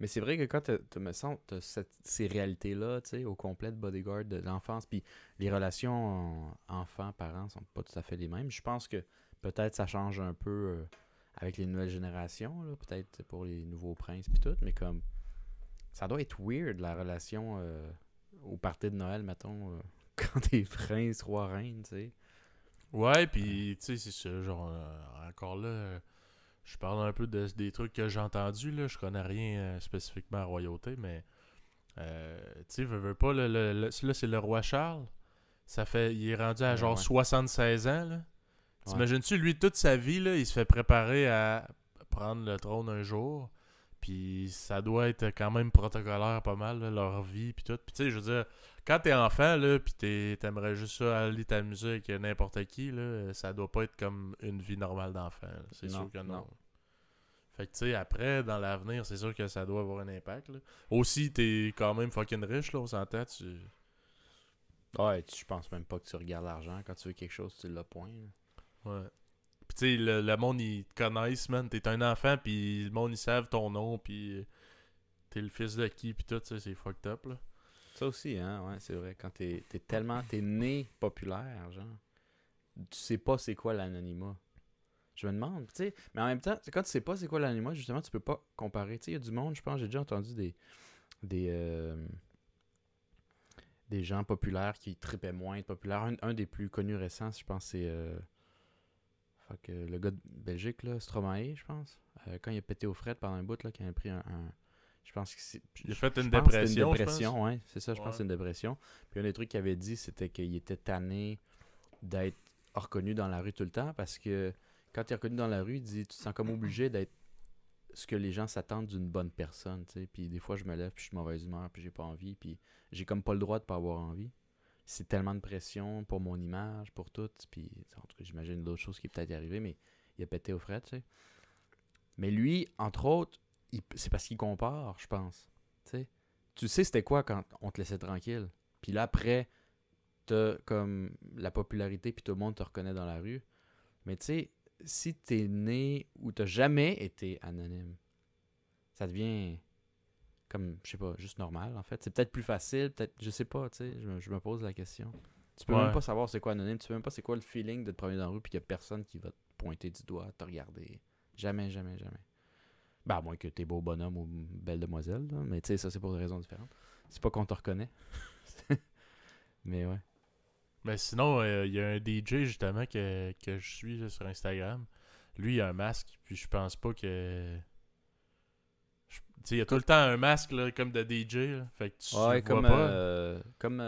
Mais c'est vrai que quand t'as ces réalités-là, tu sais, au complet de bodyguard de l'enfance, puis les relations enfants-parents sont pas tout à fait les mêmes. Je pense que peut-être ça change un peu avec les nouvelles générations, là, peut-être pour les nouveaux princes puis tout, mais comme ça doit être weird la relation au party de Noël, mettons, quand t'es prince, roi, reine, tu sais. Ouais, puis tu sais, c'est ça, genre, encore là, je parle un peu des trucs que j'ai entendus, là, je connais rien spécifiquement à royauté, mais, tu sais, veux pas, là, c'est le roi Charles, il est rendu à genre Ouais. 76 ans, là. Ouais. T'imagines-tu, lui, toute sa vie, là, il se fait préparer à prendre le trône un jour, puis ça doit être quand même protocolaire pas mal, là, leur vie, puis tout. Puis tu sais, je veux dire, quand t'es enfant, là, puis t'aimerais juste ça aller t'amuser avec n'importe qui, là, ça doit pas être comme une vie normale d'enfant, là. C'est sûr que non. Fait que tu sais, après, dans l'avenir, c'est sûr que ça doit avoir un impact, là. Aussi, t'es quand même fucking riche, là, on s'entend, Ouais, je pense même pas que tu regardes l'argent. Quand tu veux quelque chose, tu l'as point. Là. Ouais. Pis tu sais, le monde, ils te connaissent, man. T'es un enfant, pis le monde, ils savent ton nom, pis t'es le fils de qui, pis tout, ça, c'est fucked up, là. Ça aussi, hein, ouais, c'est vrai. Quand t'es né populaire, genre, tu sais pas c'est quoi l'anonymat. Je me demande, tu sais, mais en même temps, quand tu sais pas c'est quoi l'anonymat, justement, tu peux pas comparer. Tu sais, il y a du monde, je pense, j'ai déjà entendu des gens populaires qui trippaient moins être populaires. Un des plus connus récents, je pense, c'est le gars de Belgique, là, Stromae, je pense. Quand il a pété aux frettes pendant un bout, là, qu'il a pris je pense que c'est. Il a fait une Je pense que c'était dépression, une je pense. dépression, ouais, c'est ça, je pense que Ouais. c'est une dépression. Puis un des trucs qu'il avait dit, c'était qu'il était tanné d'être reconnu dans la rue tout le temps parce que quand tu es reconnu dans la rue, il dit tu te sens comme obligé d'être ce que les gens s'attendent d'une bonne personne, tu sais. Puis des fois, je me lève, puis je suis de mauvaise humeur, puis j'ai pas envie, puis j'ai comme pas le droit de pas avoir envie. C'est tellement de pression pour mon image, pour tout. Puis en tout cas, j'imagine d'autres choses qui est peut-être arrivé, mais il a pété aux frettes, tu sais. Mais lui, entre autres, c'est parce qu'il compare, je pense. T'sais. Tu sais c'était quoi quand on te laissait tranquille. Puis là, après, t'as comme la popularité, puis tout le monde te reconnaît dans la rue. Mais tu sais, si t'es né ou t'as jamais été anonyme, ça devient comme, je sais pas, juste normal, en fait. C'est peut-être plus facile, peut-être, je sais pas, tu sais, je me pose la question. Tu peux même pas savoir c'est quoi anonyme, tu sais même pas c'est quoi le feeling de te promener dans la rue, puis qu'il y a personne qui va te pointer du doigt, te regarder. Jamais, jamais, jamais. Ben, à moins que t'es beau bonhomme ou belle demoiselle, là. Mais tu sais, ça c'est pour des raisons différentes. C'est pas qu'on te reconnaît. Mais ouais. Mais sinon, il y a un DJ justement que je suis là, sur Instagram. Lui, il a un masque, puis je pense pas que. Tu sais, il y a tout le temps un masque là, comme de DJ. Là. Fait que tu Ouais, le vois pas. comme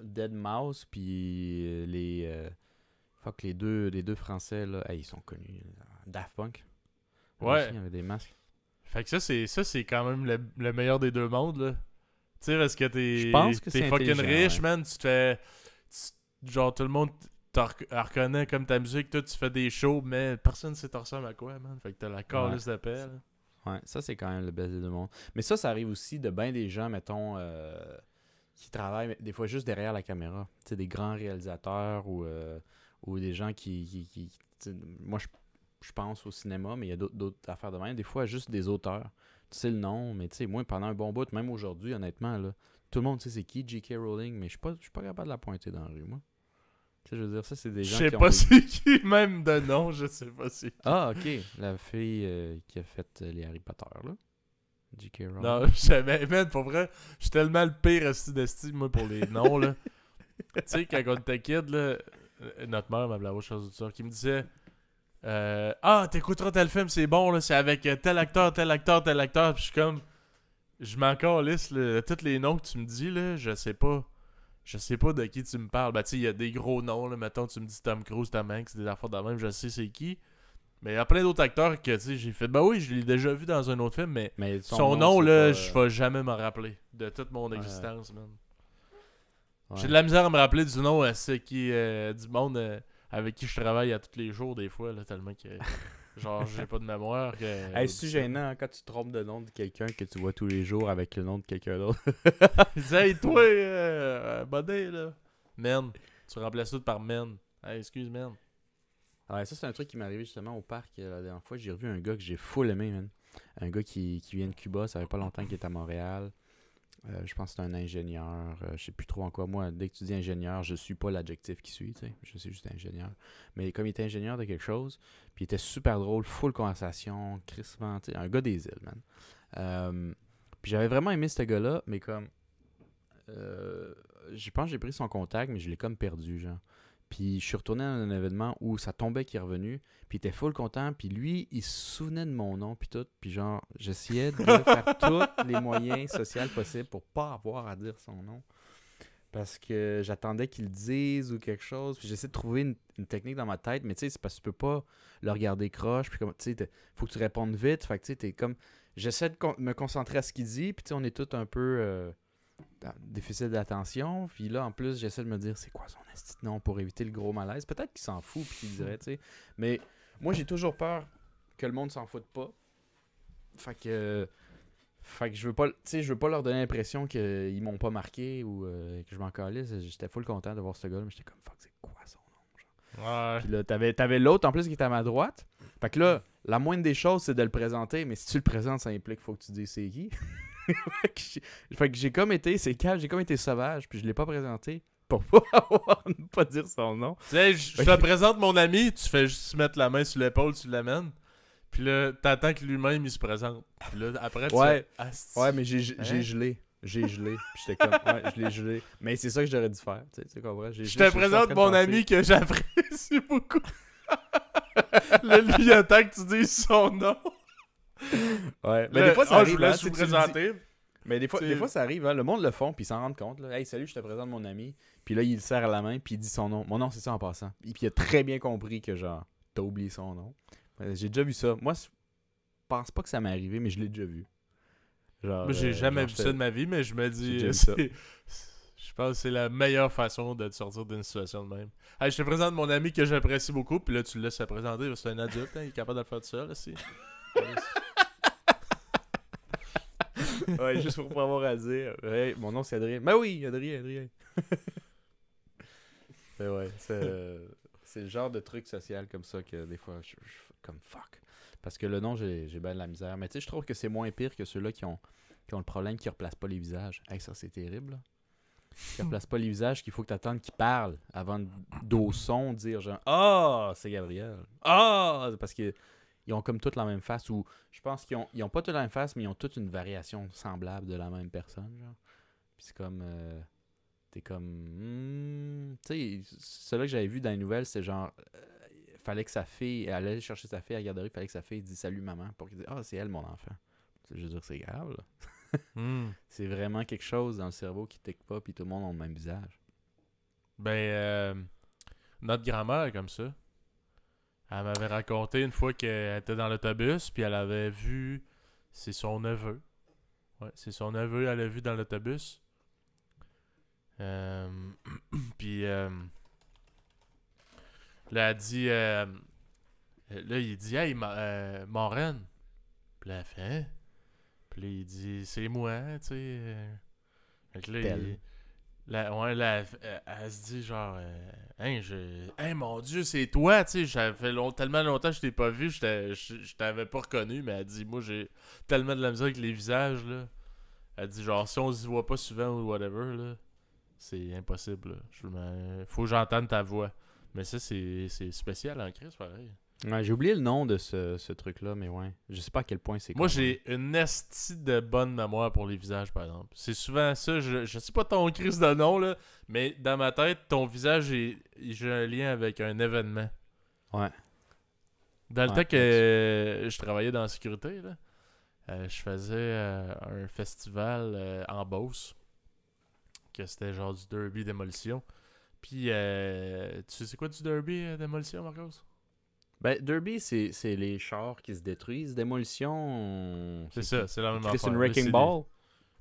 Dead Mouse, puis les deux Français, là, hey, ils sont connus. Là. Daft Punk. Ouais. Aussi, il y avait des masques. Fait que ça, c'est quand même le meilleur des deux mondes. Là. sais, parce que Je pense que t'es c'est fucking intelligent, riche, ouais. man. Tu te fais. Genre, tout le monde reconnaît comme ta musique. Toi, tu fais des shows, mais personne sait t'en ressemble à quoi, man. Fait que t'as la Ouais. calice de paix, là. Ouais, ça, c'est quand même le best des deux mondes. Mais ça arrive aussi de bien des gens, mettons, qui travaillent des fois juste derrière la caméra. Tu sais, des grands réalisateurs ou des gens tu sais, moi, je pense au cinéma, mais il y a d'autres affaires de même. Des fois, juste des auteurs. Tu sais le nom, mais tu sais, moi, pendant un bon bout, même aujourd'hui, honnêtement, là, tout le monde sait c'est qui J.K. Rowling, mais je suis pas capable de la pointer dans la rue, moi. Tu sais, je veux dire, ça, c'est des Je gens sais qui ont pas des... c'est qui, même de nom, je sais pas c'est qui. Ah, ok. La fille qui a fait les Harry Potter, là. J.K. Rowling. Non, je savais, man, pour vrai, je suis tellement le pire esti d'esti, moi, pour les noms, là. Tu sais, quand on était kid, là, notre mère, ma blaireau, chose de ça, qui me disait ah, t'écouteras tel film, c'est bon, là, c'est avec tel acteur, tel acteur, tel acteur. Puis je suis comme, je m'en calisse, là, tous les noms que tu me dis, là, je sais pas. Je sais pas de qui tu me parles. Ben, tu sais, il y a des gros noms, là, mettons, tu me dis Tom Cruise, Tom Hanks, des affaires de même, je sais c'est qui. Mais il y a plein d'autres acteurs que, tu sais, j'ai fait, ben oui, je l'ai déjà vu dans un autre film, mais Mais son nom, c'est là, pas, je vais jamais me rappeler de toute mon Ouais. existence, man. ouais. J'ai de la misère à me rappeler du nom c'est qui, du monde avec qui je travaille à tous les jours, des fois, là, tellement que, genre, j'ai pas de mémoire. Hey, c'est gênant hein, quand tu te trompes de nom de quelqu'un que tu vois tous les jours avec le nom de quelqu'un d'autre. Il disait, hey, toi, buddy, là. Man. Tu remplaces tout par man. Hey, excuse, man. Ouais, ça, c'est un truc qui m'est arrivé justement au parc la dernière fois. J'ai revu un gars que j'ai full aimé, man. Un gars qui vient de Cuba, ça fait pas longtemps qu'il est à Montréal. Je pense que c'est un ingénieur. Je sais plus trop en quoi. Moi, dès que tu dis ingénieur, je suis pas l'adjectif qui suit, tu sais. Je suis juste ingénieur. Mais comme il était ingénieur de quelque chose, puis il était super drôle, full conversation, crissement, tu sais, un gars des îles, man. Puis j'avais vraiment aimé ce gars-là, mais comme... je pense que j'ai pris son contact, mais je l'ai comme perdu, genre. Puis je suis retourné à un événement où ça tombait qu'il est revenu, puis il était full content, puis lui, il se souvenait de mon nom, puis tout, puis genre, j'essayais de faire tous les moyens sociaux possibles pour pas avoir à dire son nom. Parce que j'attendais qu'il le dise ou quelque chose, puis j'essaie de trouver une technique dans ma tête, mais tu sais, c'est parce que tu peux pas le regarder croche, puis comme, tu sais, faut que tu répondes vite, fait que tu sais, t'es comme... J'essaie de me concentrer à ce qu'il dit, puis tu sais, on est tous un peu... déficit d'attention. Puis là, en plus, j'essaie de me dire, c'est quoi son esti de nom pour éviter le gros malaise. Peut-être qu'il s'en fout puis qu'il dirait, tu sais. Mais moi, j'ai toujours peur que le monde s'en foute pas. Fait que je veux pas, tu sais, je veux pas leur donner l'impression qu'ils m'ont pas marqué ou que je m'en calisse. J'étais full content de voir ce gars-là, mais j'étais comme, fuck, c'est quoi son nom? Ouais. Puis là, t'avais l'autre en plus qui était à ma droite. Fait que là, la moindre des choses, c'est de le présenter, mais si tu le présentes, ça implique qu'il faut que tu dises c'est qui. Fait que j'ai comme été, c'est calme, j'ai comme été sauvage, puis je l'ai pas présenté pour pas ne pas dire son nom. Tu sais, je te présente mon ami, tu fais juste mettre la main sur l'épaule, tu l'amènes. Puis là, t'attends que lui-même, il se présente. Puis là, après, tu Ouais. fais, asti. Ouais, mais j'ai Hein? gelé. J'ai gelé. Puis j'étais comme, ouais, je l'ai gelé. Mais c'est ça que j'aurais dû faire. Tu sais comprends? Je te présente mon ami que j'apprécie beaucoup. Là, lui, il attend que tu dises son nom. Ouais. Mais Là, des fois, ça je arrive. vous Hein, laisse tu vous sais, tu le dis. présenter. Mais des C'est- fois, ça arrive. Hein, le monde le font, puis ils s'en rendent compte. Là. Hey, salut, je te présente mon ami. Puis là, il le serre à la main, puis il dit son nom. Mon nom, c'est ça en passant. Puis il a très bien compris que, genre, t'as oublié son nom. J'ai déjà vu ça. Moi, je pense pas que ça m'est arrivé, mais je l'ai déjà vu. Genre, Moi, j'ai jamais genre, vu ça de ma vie, mais je me J'ai dis, déjà vu ça. je pense que c'est la meilleure façon de te sortir d'une situation de même. Hey, je te présente mon ami que j'apprécie beaucoup, puis là, tu le laisses se présenter, parce que c'est un adulte, hein, il est capable de le faire tout seul, aussi. Ouais, juste pour pas avoir à dire. Hey, mon nom c'est Adrien. Ben oui, Adrien. Mais ouais, c'est le genre de truc social comme ça que des fois, je comme fuck. Parce que le nom, j'ai bien de la misère. Mais tu sais, je trouve que c'est moins pire que ceux-là qui ont le problème qui replacent pas les visages. Hey, ça, c'est terrible, là. Qui replacent pas les visages, qu'il faut que tu attendes qu'ils parlent avant d'au son dire genre « Ah, c'est Gabriel! Ah! » Parce que ils ont comme toutes la même face, ou je pense qu'ils ont pas toutes la même face, mais ils ont toutes une variation semblable de la même personne, genre. Puis c'est comme... t'es comme... tu sais, celui que j'avais vu dans les nouvelles, c'est genre... fallait que sa fille... Elle allait chercher sa fille à la garderie, fallait que sa fille dise « Salut maman » pour qu'elle dise « Ah, c'est elle mon enfant. » Je veux dire, c'est grave, là. C'est vraiment quelque chose dans le cerveau qui tique pas, puis tout le monde a le même visage. Ben, notre grand-mère est comme ça. Elle m'avait raconté une fois qu'elle était dans l'autobus, puis elle avait vu, c'est son neveu. Ouais, c'est son neveu, elle l'a vu dans l'autobus. Puis là, elle dit... là, il dit « Hey, Maureen! » Puis là, elle fait « Hein? » Puis là, il dit « C'est moi, tu sais. Fait que là, ouais, là, elle se dit genre Hein, hey, mon Dieu, c'est toi, tu sais. Ça fait tellement longtemps que je t'ai pas vu, je t'avais pas reconnu, mais elle dit moi, j'ai tellement de la misère avec les visages, là. Elle dit genre, si on se voit pas souvent ou whatever, là, c'est impossible, là. Faut que j'entende ta voix. Mais ça, c'est spécial en crise, pareil. Ouais, j'ai oublié le nom de ce truc-là, mais ouais. Je sais pas à quel point c'est Moi, commun. j'ai une esti de bonne mémoire pour les visages, par exemple. C'est souvent ça, je sais pas ton crise de nom, là, mais dans ma tête, ton visage, j'ai un lien avec un événement. Ouais. Dans le temps que je travaillais dans la sécurité, là, je faisais un festival en Beauce, que c'était genre du derby démolition. Puis, tu sais quoi du derby démolition, Marcos? Ben, Derby, c'est les chars qui se détruisent. Démolition... C'est ça, c'est la même C'est affaire. une Wrecking Ball?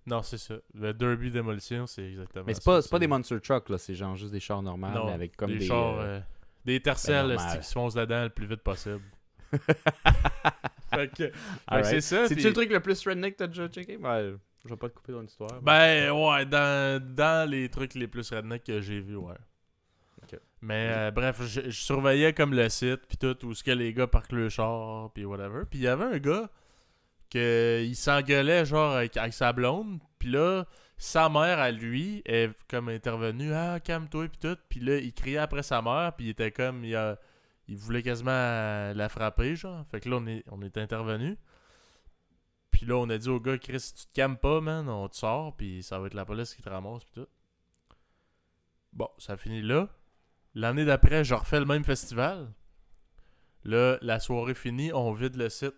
Non, c'est ça. Le derby démolition, c'est exactement Mais ça. c'est pas des monster trucks, là. C'est genre juste des chars normaux, Non, mais avec comme des chars... des tercelles qui se foncent dedans le plus vite possible. Fait que c'est ça. C'est-tu le truc le plus redneck que t'as déjà checké? Ben, je vais pas te couper dans l'histoire. Ben, ouais, dans les trucs les plus redneck que j'ai vus, ouais. Mais bref, je surveillais comme le site, puis tout, où ce que les gars parquent le char, puis whatever. Puis il y avait un gars il s'engueulait genre avec sa blonde, puis là, sa mère à lui est comme intervenue, ah, calme-toi, puis tout. Puis là, il criait après sa mère, puis il était comme, il voulait quasiment la frapper, genre. Fait que là, on est intervenu. Puis là, on a dit au gars, Chris, si tu te calmes pas, man, on te sort, puis ça va être la police qui te ramasse, puis tout. Bon, ça finit là. L'année d'après, je refais le même festival. Là, la soirée finie, on vide le site.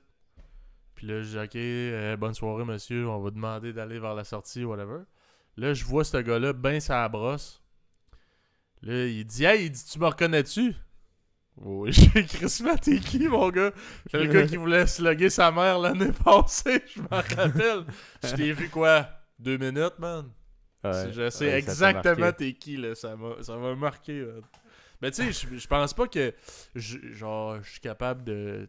Puis là, je dis, OK, bonne soirée, monsieur. On va demander d'aller vers la sortie, whatever. Là, je vois ce gars-là, ben ça brosse. Là, il dit, hey, tu me reconnais-tu? Oui, j'ai Christmas, t'es qui, mon gars? C'est le gars qui voulait slugger sa mère l'année passée, je m'en rappelle. Je t'ai vu quoi? 2 minutes, man? Ouais, je sais exactement t'es qui, là. Ça m'a marqué, man. Mais tu sais, je pense pas que je suis capable de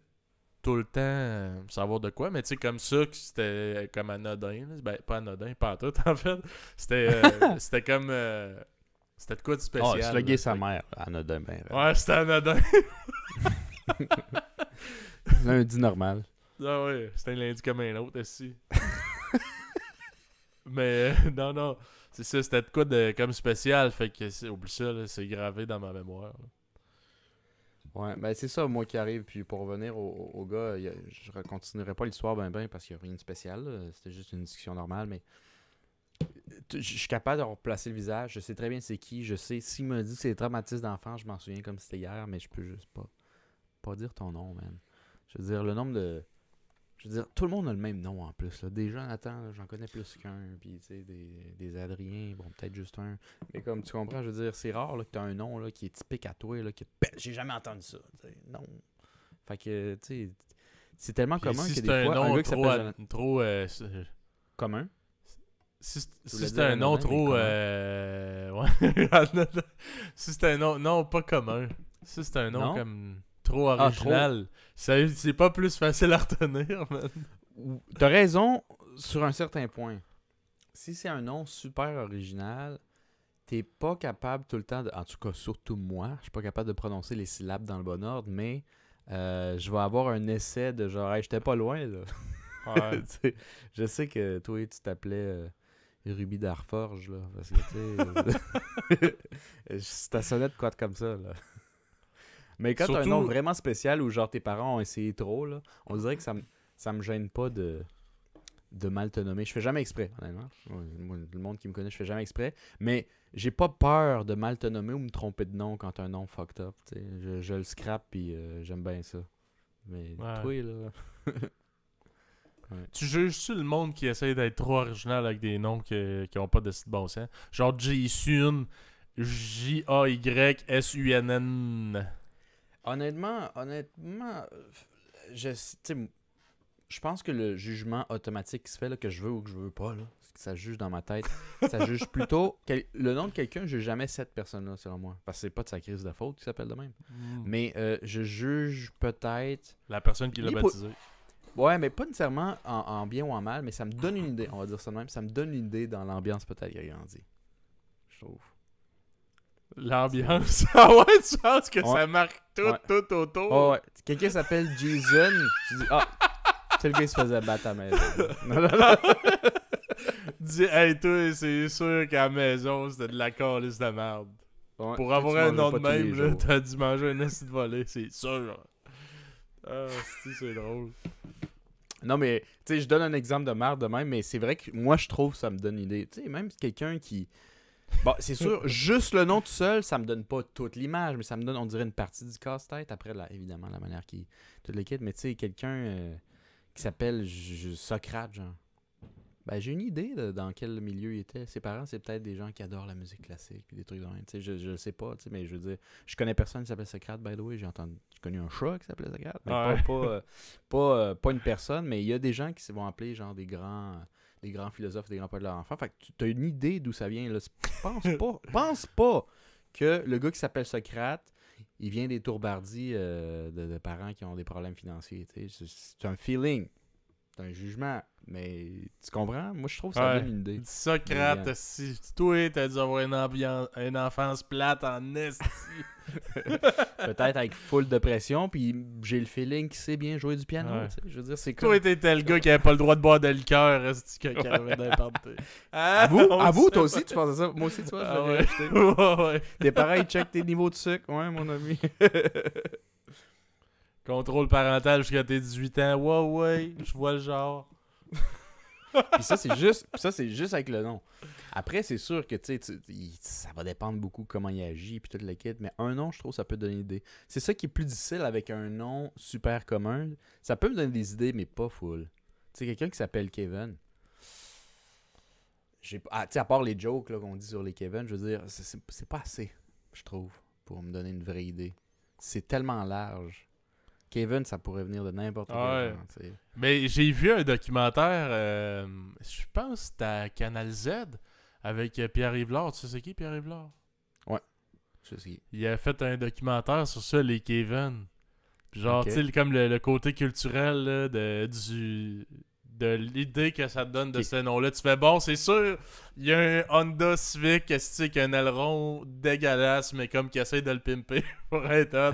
tout le temps savoir de quoi, mais tu sais, comme ça, que c'était comme anodin. Là. Ben, pas anodin, pas tout, en fait. C'était comme... c'était de quoi de spécial. Oh, slugger sa mère, anodin, ben. Ouais, c'était anodin. Lundi normal. Ah ouais, c'était un lundi comme un autre, aussi. Mais non. C'est ça, c'était de quoi de comme spécial, fait que oublie ça, là, c'est gravé dans ma mémoire. Là. Ouais, ben c'est ça, moi qui arrive, puis pour revenir au gars, je ne continuerai pas l'histoire ben parce qu'il n'y a rien de spécial, là. C'était juste une discussion normale, mais je suis capable de replacer le visage, je sais très bien c'est qui, je sais, s'il me dit que c'est des traumatismes d'enfant, je m'en souviens comme c'était hier, mais je peux juste pas dire ton nom, man. Je veux dire, le nombre de... Je veux dire, tout le monde a le même nom en plus. Là. Des Jonathan, là, j'en connais plus qu'un. Puis, tu sais, des Adrien, bon, peut-être juste un. Mais comme tu comprends, je veux dire, c'est rare là, que tu as un nom là, qui est typique à toi. Là, j'ai jamais entendu ça. T'sais. Non. Fait que, tu sais, c'est tellement puis commun si que des fois, un gars qui s'appelle commun? Si c'est un nom trop... ouais. Si c'est un nom... Non, pas commun. Si c'est un nom comme... Trop original. C'est pas plus facile à retenir, man. T'as raison sur un certain point. Si c'est un nom super original, t'es pas capable tout le temps, en tout cas surtout moi, je suis pas capable de prononcer les syllabes dans le bon ordre, mais je vais avoir un essai de genre, hey, j'étais pas loin là. Ouais. Je sais que toi tu t'appelais Ruby d'Arforge là, parce que tu sais, ça sonnait de quoi de comme ça là. Mais quand t'as un nom vraiment spécial où genre tes parents ont essayé trop, là, on dirait que ça me gêne pas de mal te nommer. Je fais jamais exprès, honnêtement. Moi, le monde qui me connaît, je fais jamais exprès. Mais j'ai pas peur de mal te nommer ou me tromper de nom quand t'as un nom fucked up. Je le scrape puis j'aime bien ça. Mais toi, là... Ouais. Tu juges-tu le monde qui essaye d'être trop original avec des noms qui ont pas de bon sens? Genre J-Sun, J-A-Y-S-U-N-N... Honnêtement, Je pense que le jugement automatique qui se fait, là, que je veux ou que je veux pas, là, ça juge dans ma tête, ça juge plutôt... Le nom de quelqu'un, je juge jamais cette personne-là, selon moi. Parce que c'est pas de sa crise de faute qui s'appelle de même. Mais je juge peut-être... La personne qui l'a baptisé. Ouais, mais pas nécessairement en bien ou en mal, mais ça me donne une idée, on va dire ça de même. Ça me donne une idée dans l'ambiance peut-être qu'il a grandi. Je trouve. L'ambiance. Ah ouais, tu penses que ça marque tout, Ouais. tout autour? Oh ouais. Quelqu'un s'appelle Jason. Je dis, ah, c'est le gars qui se faisait battre à la maison. Non. Dis, hey, toi, c'est sûr qu'à la maison, c'était de la calice de merde. Ouais. Pour Toi, avoir tu un manges nom pas de tous les même, là, jours. t'as dû manger un acide volé, c'est sûr. Ah, c'est drôle. Non, mais, tu sais, je donne un exemple de merde de même, mais c'est vrai que moi, je trouve que ça me donne une idée. Tu sais, même quelqu'un qui... Bon, c'est sûr, juste le nom tout seul, ça me donne pas toute l'image, mais ça me donne, on dirait, une partie du casse-tête. Après, là, évidemment, la manière qui... Toute l'équipe, mais tu sais, quelqu'un qui s'appelle Socrate, genre. Ben, j'ai une idée de dans quel milieu il était. Ses parents, c'est peut-être des gens qui adorent la musique classique puis des trucs de même. Tu sais, je sais pas, tu sais, mais je veux dire, je connais personne qui s'appelle Socrate, by the way. J'ai connu un chat qui s'appelait Socrate, mais Ouais. pas une personne, mais il y a des gens qui se vont appeler genre des grands philosophes, des grands poètes de leur enfant. Fait que tu as une idée d'où ça vient. Là. Pense pas que le gars qui s'appelle Socrate, il vient des tourbardis de parents qui ont des problèmes financiers. Tu sais. C'est un feeling. C'est un jugement, mais tu comprends? Moi, je trouve que ça donne une idée. Socrate, si toi, t'as dû avoir une enfance plate en esti. Peut-être avec full de pression, puis j'ai le feeling qu'il sait bien jouer du piano. Ouais. Tu sais. Je veux dire, c'est comme... Toi, t'étais le gars qui avait pas le droit de boire de liqueur, esti, qui avait d'importer. Avoue, toi aussi, tu pensais ça? Moi aussi, tu vois, je Ah l'aurais ouais. acheté. Ouais. Tes parents, ils checkent tes niveaux de sucre. Ouais, mon ami. Contrôle parental jusqu'à tes 18 ans. Ouais, je vois le genre. Puis ça, c'est juste avec le nom. Après, c'est sûr que ça va dépendre beaucoup comment il agit puis toute la kit, mais un nom, je trouve, ça peut donner une idée. C'est ça qui est plus difficile avec un nom super commun. Ça peut me donner des idées, mais pas full. Tu sais, quelqu'un qui s'appelle Kevin. À part les jokes là, qu'on dit sur les Kevin, je veux dire, c'est pas assez, je trouve, pour me donner une vraie idée. C'est tellement large. Kevin, ça pourrait venir de n'importe quel genre, tu sais. Mais j'ai vu un documentaire, je pense que c'était à Canal Z, avec Pierre-Yves Lard. Tu sais c'est qui, Pierre-Yves Lard? Ouais, je sais. Il a fait un documentaire sur ça, les Kevin. Puis genre, Ok. tu sais, comme le côté culturel là, de l'idée que ça te donne de Ok. ce nom-là. Tu fais, bon, c'est sûr, il y a un Honda Civic avec un aileron dégueulasse, mais comme qui essaie de le pimper pour être hot,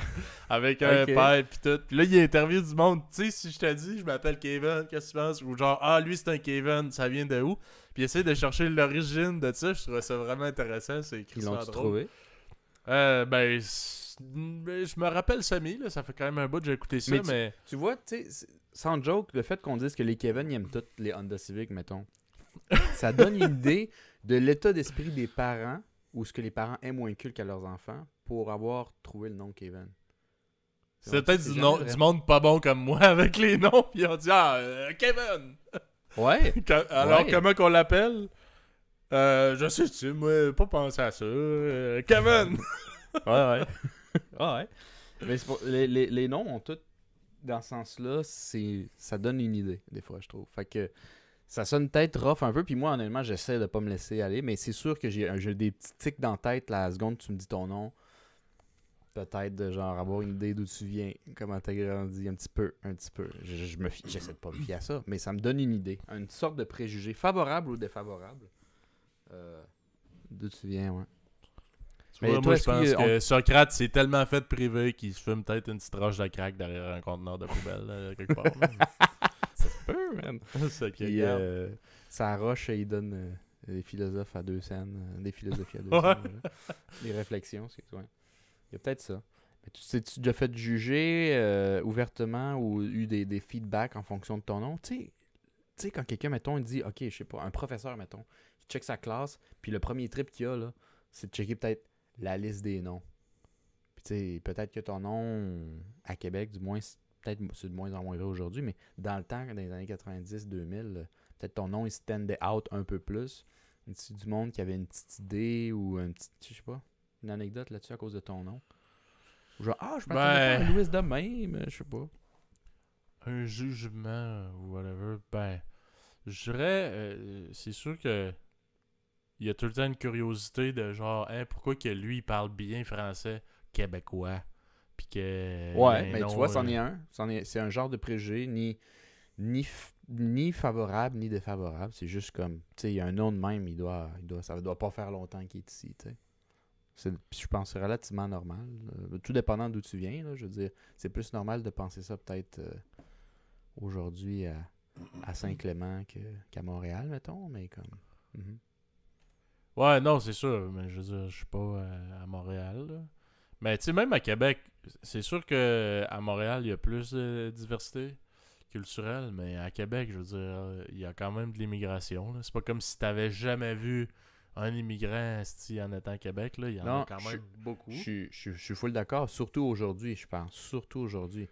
avec un Ok. père pis tout. Puis là, il interview du monde. Tu sais, si je te dis, je m'appelle Kevin, qu'est-ce que tu penses? Ou genre, ah, lui, c'est un Kevin, ça vient de où? Puis essaie de chercher l'origine de ça. Je trouvais ça vraiment intéressant. C'est écrit Ils ça l'ont-tu drôle. trouvé? Je me rappelle Samy, là, ça fait quand même un bout que j'ai écouté ça, Mais mais... Tu vois, tu sais, sans joke, le fait qu'on dise que les Kevin ils aiment toutes les Honda Civic, mettons, ça donne une idée de l'état d'esprit des parents ou ce que les parents aiment ou inculquent à leurs enfants pour avoir trouvé le nom Kevin. C'est peut-être du monde pas bon comme moi avec les noms, puis on dit « Ah, Kevin! Ouais! » Alors, Ouais. comment qu'on l'appelle? Je sais-tu, moi, pas penser à ça. Kevin! Ouais. Ouais. Mais les noms ont tous, dans ce sens-là, ça donne une idée, des fois, je trouve. Fait que ça sonne peut-être rough un peu, puis moi, honnêtement, j'essaie de pas me laisser aller, mais c'est sûr que j'ai des petits tics dans la tête, la seconde tu me dis ton nom. Peut-être de genre avoir une idée d'où tu viens, comment t'as grandi, un petit peu. J'essaie de pas me fier à ça, mais ça me donne une idée, une sorte de préjugé, favorable ou défavorable, d'où tu viens, ouais. Tu Mais vois, toi, moi, je est-ce pense que- que Socrate s'est tellement fait privé qu'il se fume peut-être une petite roche de crack derrière un conteneur de poubelle, quelque part. Ça se peut, man. C'est que, Puis, regarde. ça roche et il donne des philosophes à 2 cents, des philosophies à 2 Ouais. cents, des réflexions, c'est ouais. Il y a peut-être ça. Mais tu t'es-tu déjà fait juger ouvertement ou eu des feedbacks en fonction de ton nom? Tu sais, quand quelqu'un, mettons, il dit, OK, je sais pas, un professeur, mettons, il check sa classe, puis le premier trip qu'il y a, là, c'est de checker peut-être la liste des noms. Puis tu sais, peut-être que ton nom, à Québec, du moins, c'est de moins en moins vrai aujourd'hui, mais dans le temps, dans les années 90-2000, peut-être ton nom, il standait out un peu plus. C'est du monde qui avait une petite idée ou un petit, je sais pas, une anecdote là-dessus à cause de ton nom. Ou genre, je m'attendais pas à Louis de même, je sais pas. un jugement ou whatever, ben, je dirais, c'est sûr que il y a tout le temps une curiosité de genre, hein, pourquoi que lui, il parle bien français québécois, puis que il y a Ouais, un mais tu nom... vois, c'en est un. C'est un genre de préjugé ni favorable ni défavorable. C'est juste comme, tu sais, il y a un nom de même, ça doit pas faire longtemps qu'il est ici, tu sais. Puis je pense que c'est relativement normal. Tout dépendant d'où tu viens, là, je veux dire, c'est plus normal de penser ça peut-être aujourd'hui à Saint-Clément qu'à Montréal, mettons, mais comme... Mhm. Ouais, non, c'est sûr, mais je veux dire, je suis pas à Montréal, là. Mais tu sais, même à Québec, c'est sûr que à Montréal, il y a plus de diversité culturelle, mais à Québec, je veux dire, il y a quand même de l'immigration, là. C'est pas comme si t'avais jamais vu un immigrant esti, en étant à Québec, là. Il y en a Non, quand même beaucoup. je suis full d'accord, surtout aujourd'hui, je pense. Surtout aujourd'hui.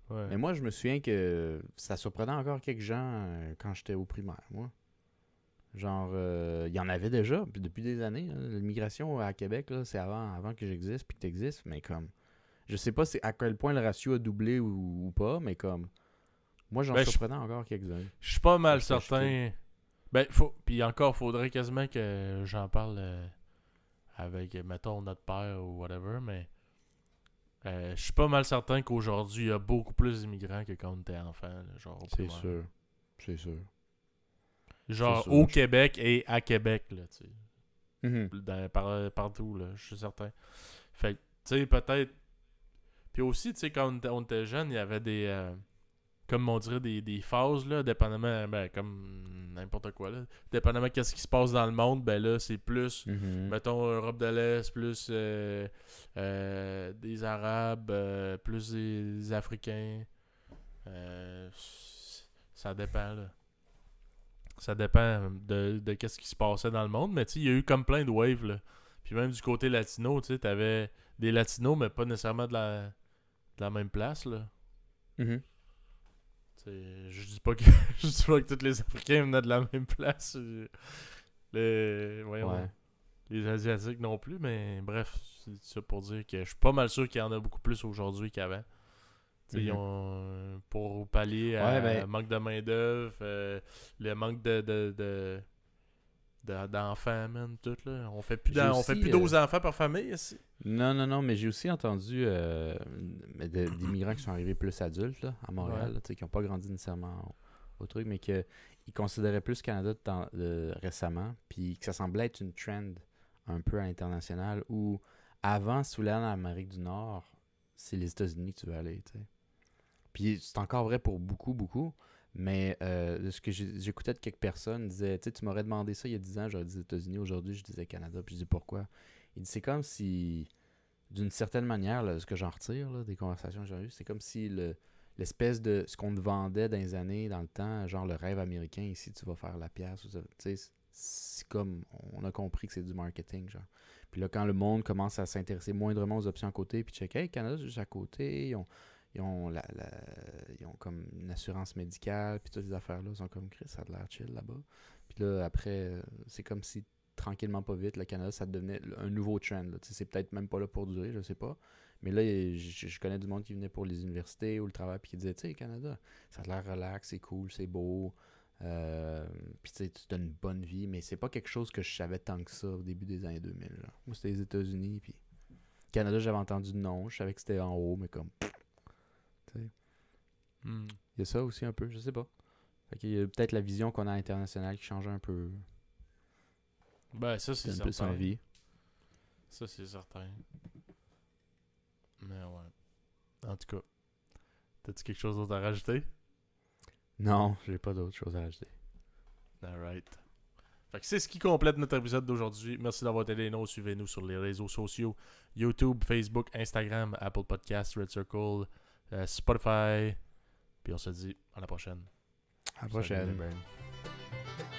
Ouais. Mais moi, je me souviens que ça surprenait encore quelques gens quand j'étais au primaire, moi. Genre, il y en avait déjà depuis des années, là. L'immigration à Québec, là, c'est avant que j'existe puis que t'existes, mais comme... Je sais pas à quel point le ratio a doublé ou pas, mais comme... Moi, j'en Ben, surprenais encore quelques-uns. je suis pas Quand mal j'étais jeté. certain. Ben, puis encore, faudrait quasiment que j'en parle avec, mettons, notre père ou whatever, mais je suis pas mal certain qu'aujourd'hui, il y a beaucoup plus d'immigrants que quand on était enfant, là, genre au C'est primaire. sûr. C'est sûr. C'est Genre sûr. au Québec et à Québec, là, tu sais. Mhm. Partout, là, je suis certain. Fait que, tu sais, peut-être... Puis aussi, tu sais, quand on était jeune, il y avait des... comme on dirait des phases, là, dépendamment, ben, comme n'importe quoi, là. Dépendamment de ce qui se passe dans le monde, ben là, c'est plus, Mhm. mettons, Europe de l'Est, plus des Arabes, plus des Africains. Euh, ça dépend, là. Ça dépend de qu'est-ce qui se passait dans le monde, mais tu sais, il y a eu comme plein de waves, là. Puis même du côté latino, tu sais, t'avais des latinos, mais pas nécessairement de la même place, là. Mhm. Je dis pas que je dis pas que tous les Africains venaient de la même place. Voyons, Ouais. les Asiatiques non plus, mais bref, c'est ça pour dire que je suis pas mal sûr qu'il y en a beaucoup plus aujourd'hui qu'avant. Ils Mhm. ont, pour pallier Ouais, à ben, manque de main-d'œuvre, le manque d'enfants, man, tout là. j'ai On fait aussi... plus 12 enfants par famille ici. Non, non, non, mais j'ai aussi entendu d'immigrants qui sont arrivés plus adultes là, à Ouais. Montréal, là, tu sais, qui n'ont pas grandi nécessairement au truc, mais qu'ils considéraient plus Canada récemment, puis que ça semblait être une trend un peu à l'international, où avant, si tu voulais aller en Amérique du Nord, c'est les États-Unis que tu veux aller, tu sais. Puis c'est encore vrai pour beaucoup, beaucoup, mais de ce que j'écoutais de quelques personnes, disaient, tu sais, tu m'aurais demandé ça il y a 10 ans, j'aurais dit États-Unis, aujourd'hui je disais Canada, puis je dis pourquoi. Il dit c'est comme si, d'une certaine manière, là, ce que j'en retire là, des conversations que j'ai eues, c'est comme si l'espèce de ce qu'on te vendait dans les années, dans le temps, genre le rêve américain, ici tu vas faire la pièce, tu sais, c'est comme, on a compris que c'est du marketing, genre. Puis là, quand le monde commence à s'intéresser moindrement aux options à côté, puis checker, hey, Canada, c'est juste à côté, ils ont, ils ont comme une assurance médicale, puis toutes ces affaires-là, ils sont comme, Chris, ça a de l'air chill là-bas. Puis là, après, c'est comme si tranquillement pas vite, le Canada, ça devenait un nouveau trend. Là. C'est peut-être même pas là pour durer, je sais pas. Mais là, je connais du monde qui venait pour les universités ou le travail, puis qui disait, tu sais, Canada, ça a l'air relax, c'est cool, c'est beau. Puis tu sais, tu as une bonne vie, mais c'est pas quelque chose que je savais tant que ça au début des années 2000. Là. Moi, c'était les États-Unis, puis Canada, j'avais entendu de nom, je savais que c'était en haut, mais comme, tu sais. Hmm. Il y a ça aussi un peu, je sais pas. Fait qu'il y a peut-être la vision qu'on a internationale qui change un peu. Ben, ça, c'est Donne plus certain. envie. Ça, c'est certain. Mais ouais. En tout cas, t'as-tu quelque chose d'autre à rajouter? Non, j'ai pas d'autre chose à ajouter. Alright. Fait que c'est ce qui complète notre épisode d'aujourd'hui. Merci d'avoir été les nôtres. Suivez-nous sur les réseaux sociaux. YouTube, Facebook, Instagram, Apple Podcasts, Red Circle, Spotify. Puis on se dit à la prochaine. À la prochaine. Salut les brains.